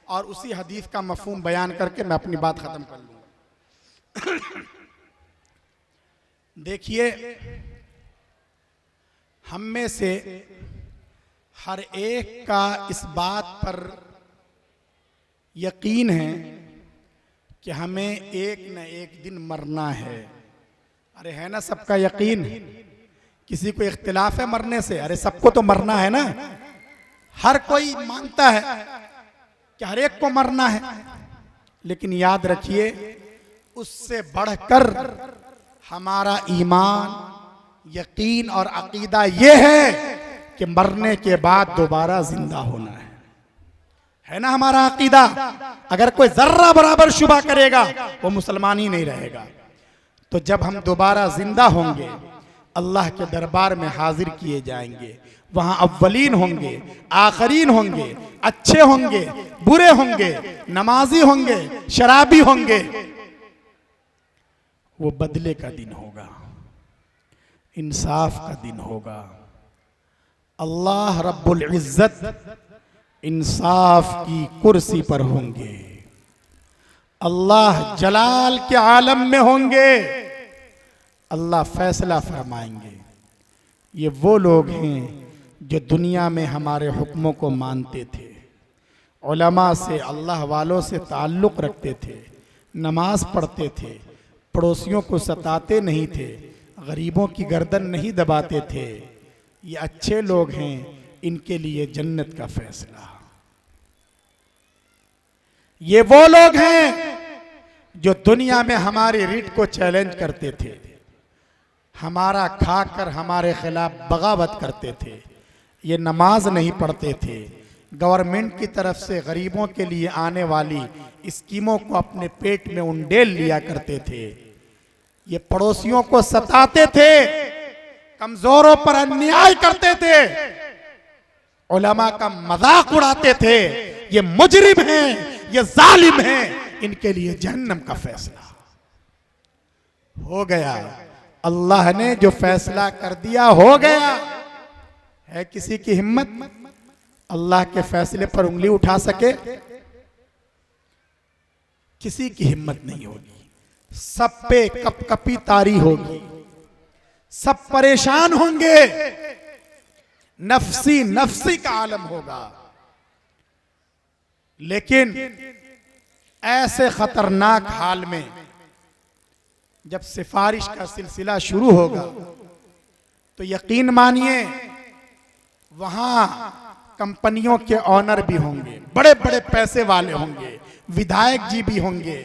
और उसी हदीस का मफहूम बयान करके मैं अपनी बात ख़त्म कर लूँगा। देखिए, हम में से हर एक का इस बात पर यकीन है कि हमें एक न एक दिन मरना है। अरे है ना सबका यकीन? किसी को इख्तिलाफ है मरने से? अरे सबको तो मरना है ना। हर कोई मानता है कि हर एक को मरना है, लेकिन याद रखिए उससे बढ़कर हमारा ईमान, यकीन और अकीदा ये है कि मरने के बाद दोबारा जिंदा होना है ना हमारा अकीदा। अगर कोई जर्रा बराबर शुबा करेगा वो मुसलमान ही नहीं रहेगा। तो जब हम दोबारा जिंदा होंगे, अल्लाह के दरबार में हाजिर किए जाएंगे, वहां अव्वलीन होंगे, आखरीन होंगे, अच्छे होंगे, बुरे होंगे, नमाजी होंगे, शराबी होंगे। वो बदले का दिन होगा, इंसाफ का दिन होगा। अल्लाह रब्बुल इज्जत इंसाफ की कुर्सी पर होंगे, अल्लाह जलाल के आलम में होंगे, अल्लाह फैसला फरमाएंगे। ये वो लोग हैं जो दुनिया में हमारे हुक्मों को मानते थे, उलमा से, अल्लाह वालों से ताल्लुक़ रखते थे, नमाज पढ़ते थे, पड़ोसियों को सताते नहीं थे, गरीबों की गर्दन नहीं दबाते थे। ये अच्छे लोग हैं, इनके लिए जन्नत का फैसला। ये वो लोग हैं जो दुनिया में हमारी रीट को चैलेंज करते थे, हमारा खाकर हमारे खिलाफ बगावत करते थे। ये नमाज नहीं पढ़ते थे, गवर्नमेंट की तरफ से गरीबों के लिए आने वाली स्कीमों को अपने पेट में उंडेल लिया करते थे। ये पड़ोसियों को सताते थे, कमजोरों पर अन्याय करते थे, उलमा का मजाक उड़ाते थे। ये मुजरिम हैं, ये जालिम हैं, इनके लिए जहन्नम का फैसला हो गया। अल्लाह ने जो फैसला कर दिया हो गया। है किसी की हिम्मत? अल्लाह के फैसले पर उंगली उठा सके, किसी की हिम्मत नहीं होगी। सब पे कपकपी तारी होगी, सब परेशान होंगे, नफसी नफसी का आलम होगा। लेकिन ऐसे खतरनाक हाल में जब सिफारिश का सिलसिला शुरू होगा तो यकीन मानिए वहां कंपनियों के ऑनर भी होंगे, बड़े बड़े पैसे वाले होंगे, विधायक जी भी होंगे,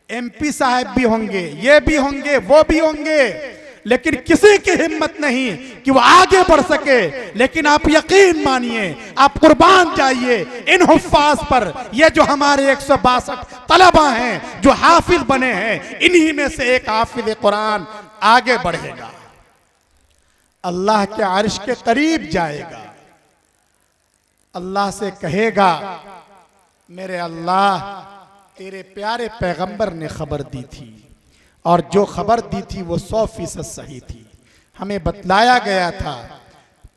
एमपी साहब भी होंगे, ये भी होंगे, वो भी होंगे, लेकिन किसी की हिम्मत नहीं कि वो आगे बढ़ सके। लेकिन आप यकीन मानिए, आप कुर्बान जाइए इन हुफ्फाज पर। ये जो हमारे 162 तलबा हैं जो हाफिज बने हैं, इन्हीं में से एक हाफिज कुरान आगे बढ़ेगा, अल्लाह के अर्श के करीब जाएगा, अल्लाह से कहेगा मेरे अल्लाह तेरे प्यारे पैगंबर ने खबर दी थी और जो खबर दी थी वो 100% सही थी। हमें बतलाया गया था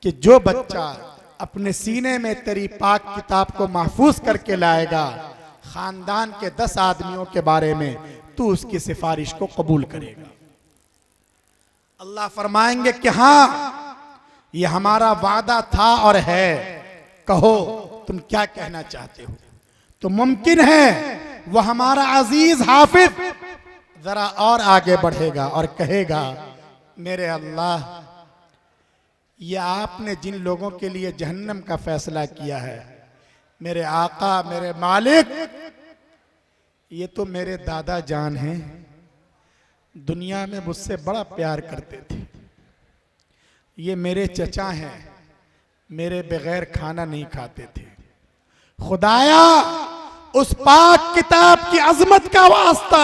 कि जो बच्चा अपने सीने में तेरी पाक किताब को महफूज करके लाएगा, खानदान के 10 आदमियों के बारे में तू उसकी सिफारिश को कबूल करेगा। अल्लाह फरमाएंगे कि हाँ, ये हमारा वादा था और है, कहो तुम क्या कहना चाहते हो। तो मुमकिन है वो हमारा अजीज हाफिज जरा और आगे बढ़ेगा और कहेगा मेरे अल्लाह, ये आपने जिन लोगों के लिए जहन्नम का फैसला किया है, मेरे आका, मेरे मालिक, ये तो मेरे दादा जान हैं, दुनिया में मुझसे बड़ा प्यार करते थे, ये मेरे चचा हैं, मेरे बगैर खाना नहीं खाते थे। खुदाया उस पाक किताब की अजमत का वास्ता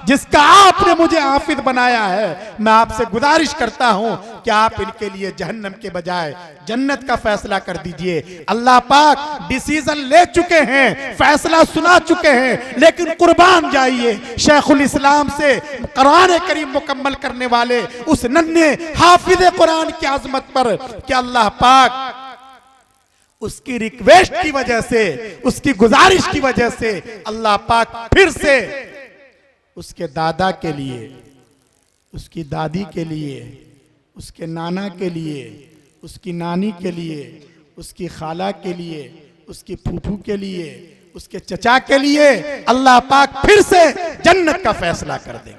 जिसका आपने मुझे हाफिज बनाया है, मैं आपसे गुजारिश करता हूं कि आप इनके लिए जहन्नम के बजाय जन्नत का फैसला कर दीजिए। अल्लाह पाक डिसीजन ले चुके हैं, फैसला सुना चुके हैं, लेकिन कुर्बान जाइए शेखुल इस्लाम से कुरान करीम मुकम्मल करने वाले उस नन्हे हाफिज कुरान की अजमत पर कि अल्लाह पाक उसकी रिक्वेस्ट की वजह से, उसकी गुजारिश की वजह से अल्लाह पाक फिर से उसके दादा के लिए, उसकी दादी के लिए, उसके नाना के लिए, उसकी नानी के लिए, उसकी खाला के लिए, उसकी फूफू के लिए, उसके चचा के लिए अल्लाह पाक फिर से जन्नत का फैसला कर देंगे।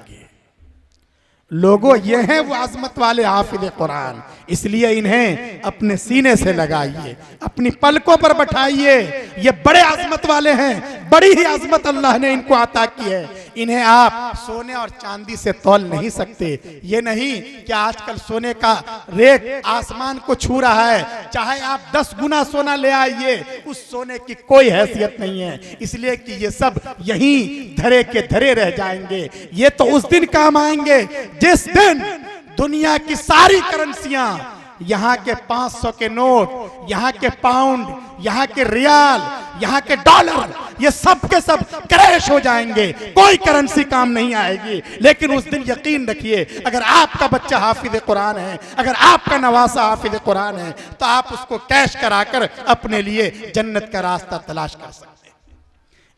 लोगों, ये हैं वो अजमत वाले हाफिज कुरान, इसलिए इन्हें अपने सीने से लगाइए, अपनी पलकों पर बैठाइए। ये बड़े अजमत वाले हैं, बड़ी ही अजमत अल्लाह ने इनको अता की है। इन्हें आप सोने और चांदी से तौल नहीं सकते। ये नहीं कि आजकल सोने का रेट आसमान को छू रहा है, चाहे आप 10 गुना सोना ले आइए, उस सोने की कोई हैसियत नहीं है, इसलिए कि ये सब यहीं धरे के धरे रह जाएंगे। ये तो उस दिन काम आएंगे जिस दिन दुनिया की सारी करेंसियां, यहाँ के 500 के नोट, यहाँ के पाउंड, यहाँ के रियाल, यहाँ के डॉलर, ये सब के सब क्रैश हो जाएंगे, कोई करेंसी काम नहीं आएगी। लेकिन उस दिन यकीन रखिए, अगर आपका बच्चा हाफिज कुरान है, अगर आपका नवासा हाफिज कुरान है, तो आप उसको कैश कराकर अपने लिए जन्नत का रास्ता तलाश कर सकते हैं।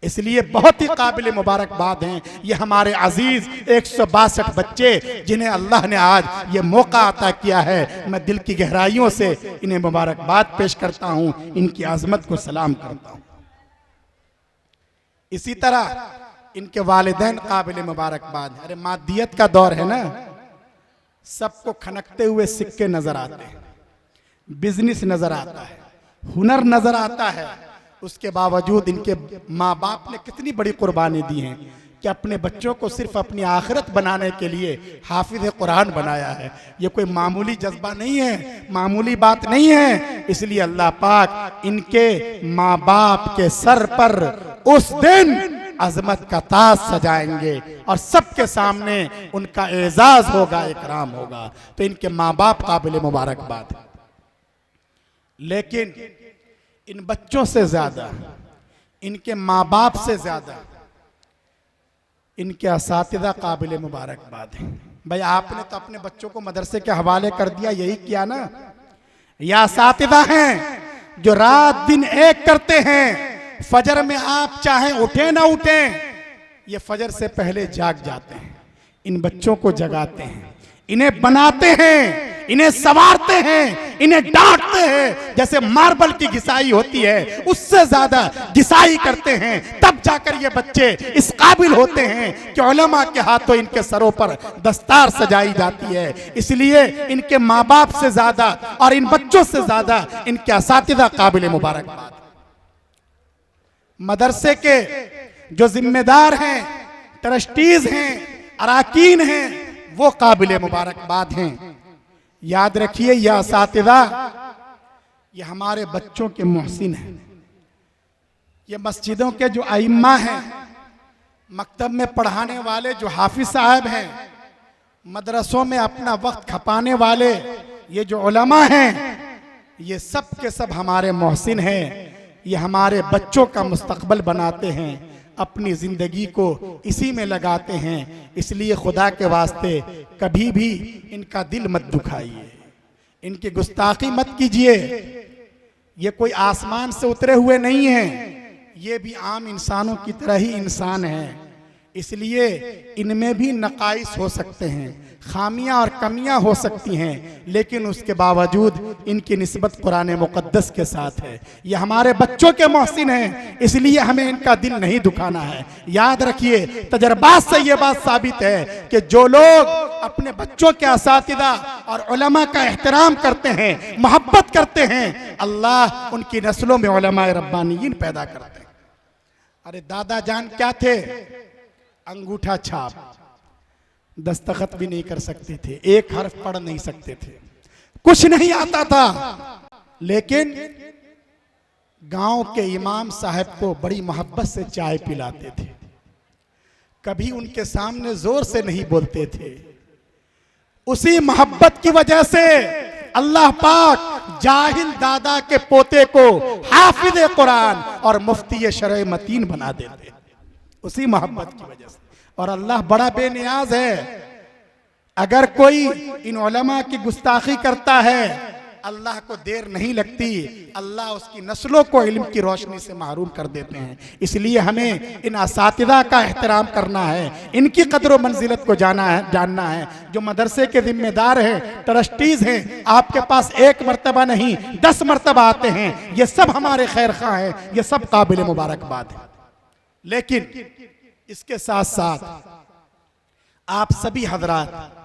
इसलिए बहुत ही काबिल मुबारकबाद हैं ये हमारे अजीज 162 बच्चे जिन्हें अल्लाह ने आज ये मौका अता किया है। मैं दिल की गहराइयों से इन्हें मुबारकबाद पेश करता हूं, इनकी आजमत को सलाम करता हूं। इसी तरह इनके वालिदैन काबिल मुबारकबाद। अरे मादियत का दौर है ना, सबको खनकते हुए सिक्के नजर आते हैं, बिजनेस नजर आता है, हुनर नजर आता है, उसके बावजूद इनके माँ बाप ने कितनी बड़ी कुर्बानी दी है कि अपने बच्चों को सिर्फ अपनी आखिरत बनाने के लिए हाफिज कुरान बनाया है। ये कोई मामूली जज्बा नहीं है, मामूली बात नहीं है। इसलिए अल्लाह पाक इनके माँ बाप के सर पर उस दिन अजमत का ताज सजाएंगे और सबके सामने उनका एजाज होगा, इकराम होगा। तो इनके माँ बाप काबिल मुबारकबाद। लेकिन इन बच्चों से ज्यादा, इनके माँ बाप से ज्यादा इनके असातिज़ा काबिल मुबारकबाद हैं। भाई आपने तो अपने बच्चों को मदरसे के हवाले कर दिया, यही किया ना। या असातिज़ा हैं जो रात दिन एक करते हैं, फजर में आप चाहें उठे ना उठें, ये फजर से पहले जाग जाते हैं। इन बच्चों को जगाते हैं, इन्हें बनाते हैं, इन्हें संवारते हैं, इन्हें डांटते हैं, जैसे मार्बल की घिसाई होती है उससे ज्यादा घिसाई करते हैं, तब जाकर ये बच्चे इस काबिल होते हैं कि उलमा के हाथों इनके सरों पर दस्तार सजाई जाती है। इसलिए इनके माँ बाप से ज्यादा और इन बच्चों से ज्यादा इनके असातिज़ा काबिल मुबारकबाद। मदरसे के जो जिम्मेदार हैं, ट्रस्टीज हैं, अराकीन हैं, वो काबिल मुबारकबाद हैं। याद रखिए, यह असातिज़ा ये हमारे बच्चों के मोहसिन हैं। ये मस्जिदों के जो आइम्मा हैं, मकतब में पढ़ाने वाले जो हाफिज साहब हैं, मदरसों में अपना वक्त खपाने वाले ये जो उलमा हैं, ये सब के सब हमारे मोहसिन हैं। ये हमारे बच्चों का मुस्तकबल बनाते हैं, अपनी ज़िंदगी को इसी में लगाते हैं। इसलिए खुदा के वास्ते कभी भी इनका दिल मत दुखाइए, इनकी गुस्ताखी मत कीजिए। ये कोई आसमान से उतरे हुए नहीं हैं, ये भी आम इंसानों की तरह ही इंसान हैं। इसलिए इनमें भी नकाइस हो सकते हैं, खामियां और कमियां हो सकती हैं, लेकिन उसके बावजूद इनकी निस्बत कुरान मुक़द्दस के साथ है। ये हमारे बच्चों के मोहसिन हैं, इसलिए हमें इनका दिल नहीं दुखाना है। याद रखिए, तजर्बात से ये बात साबित है कि जो लोग अपने बच्चों के असातिज़ा और उलमा का एहतराम करते हैं, मोहब्बत करते हैं, अल्लाह उनकी नस्लों में उलमा रब्बानीयीन पैदा करते हैं। अरे दादा जान क्या थे? अंगूठा छाप, दस्तखत भी नहीं कर सकते थे, एक हर्फ पढ़ नहीं सकते थे, कुछ नहीं आता था, लेकिन गांव के इमाम साहब को बड़ी मोहब्बत से चाय पिलाते थे, कभी उनके सामने जोर से नहीं बोलते थे। उसी मोहब्बत की वजह से अल्लाह पाक जाहिल दादा के पोते को हाफिज कुरान और मुफ्ती शरअ मतीन बना देते, उसी मोहब्बत की वजह से। और अल्लाह बड़ा बेनियाज है। अगर कोई इन उलमा की गुस्ताखी करता है, अल्लाह को देर नहीं लगती, अल्लाह उसकी नस्लों को इल्म की रोशनी से महरूम कर देते हैं। इसलिए हमें इन असातिज़ा का एहतराम करना है, इनकी कदर व मंजिलत को जानना है। जो मदरसे के जिम्मेदार हैं, ट्रस्टीज हैं, आपके पास एक मरतबा नहीं 10 मरतबा आते हैं, ये सब हमारे खैर खा हैं, ये सब काबिल मुबारकबाद है। लेकिन इसके साथ साथ आप सभी हजरात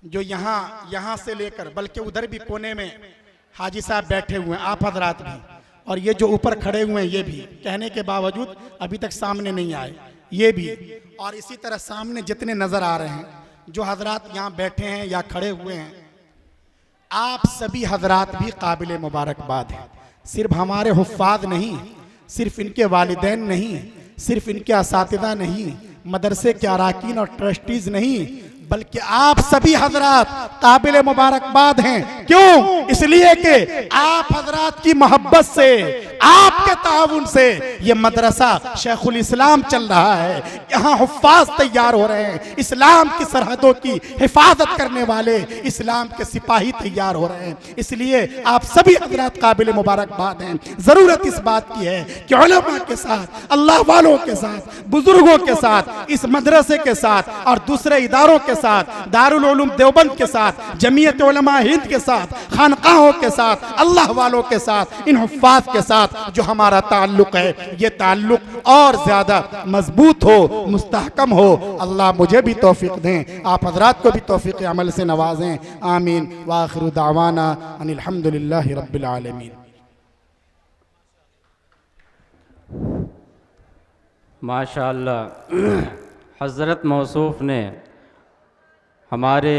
जो यहाँ से लेकर बल्कि उधर भी कोने में हाजी साहब बैठे हुए हैं, आप हजरात भी, और ये जो ऊपर खड़े हुए हैं, ये भी कहने के बावजूद अभी तक सामने नहीं आए, ये भी, और इसी तरह सामने जितने नजर आ रहे हैं, जो हजरात यहाँ बैठे हैं या खड़े हुए हैं, आप सभी हजरात भी काबिल मुबारकबाद हैं। सिर्फ हमारे हुफ़ाज़ नहीं, सिर्फ इनके वालिदैन नहीं, सिर्फ इनके असातिज़ा नहीं, मदरसे के अराकीन और ट्रस्टीज नहीं, बल्कि आप सभी हजरात काबिल मुबारकबाद हैं। क्यों? इसलिए कि आप हजरात की मोहब्बत से, आपके ताउन से ये मदरसा शेखुल इस्लाम चल रहा है। यहाँ हुफ़ाज़ तैयार हो रहे हैं, इस्लाम की सरहदों की हिफाजत करने वाले इस्लाम के सिपाही तैयार हो रहे हैं। इसलिए आप सभी हजरात काबिल मुबारकबाद हैं। ज़रूरत इस बात की है कि उलमा के साथ, अल्लाह वालों के साथ, बुजुर्गों के साथ, इस मदरसे के साथ और दूसरे इदारों के साथ, दारुल उलूम देवबंद के साथ, जमीयत उलमा हिंद के साथ, खानकाहों के साथ, अल्लाह वालों के साथ, इन हुफ़ाज़ के साथ जो हमारा ताल्लुक़ है, ये ताल्लुक़ और ज़्यादा मजबूत हो, मुस्तहकम हो। अल्लाह मुझे भी तौफीक दें, आप हजरात को भी तौफीक अमल से नवाजें। आमीन। व आखिरु दावाना अनिल हम्दुलिल्लाहि रब्बिल आलमीन। माशाअल्लाह, हज़रत मौसूफ़ ने हमारे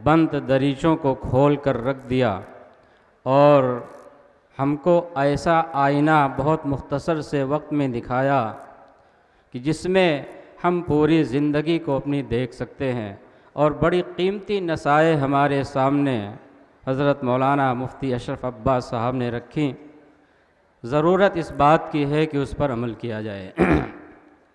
बंद दरीचों को खोल कर रख दिया और हमको ऐसा आईना बहुत मुख्तसर से वक्त में दिखाया कि जिसमें हम पूरी ज़िंदगी को अपनी देख सकते हैं। और बड़ी कीमती नसाए हमारे सामने हज़रत मौलाना मुफ्ती अशरफ अब्बास साहब ने रखी। ज़रूरत इस बात की है कि उस पर अमल किया जाए।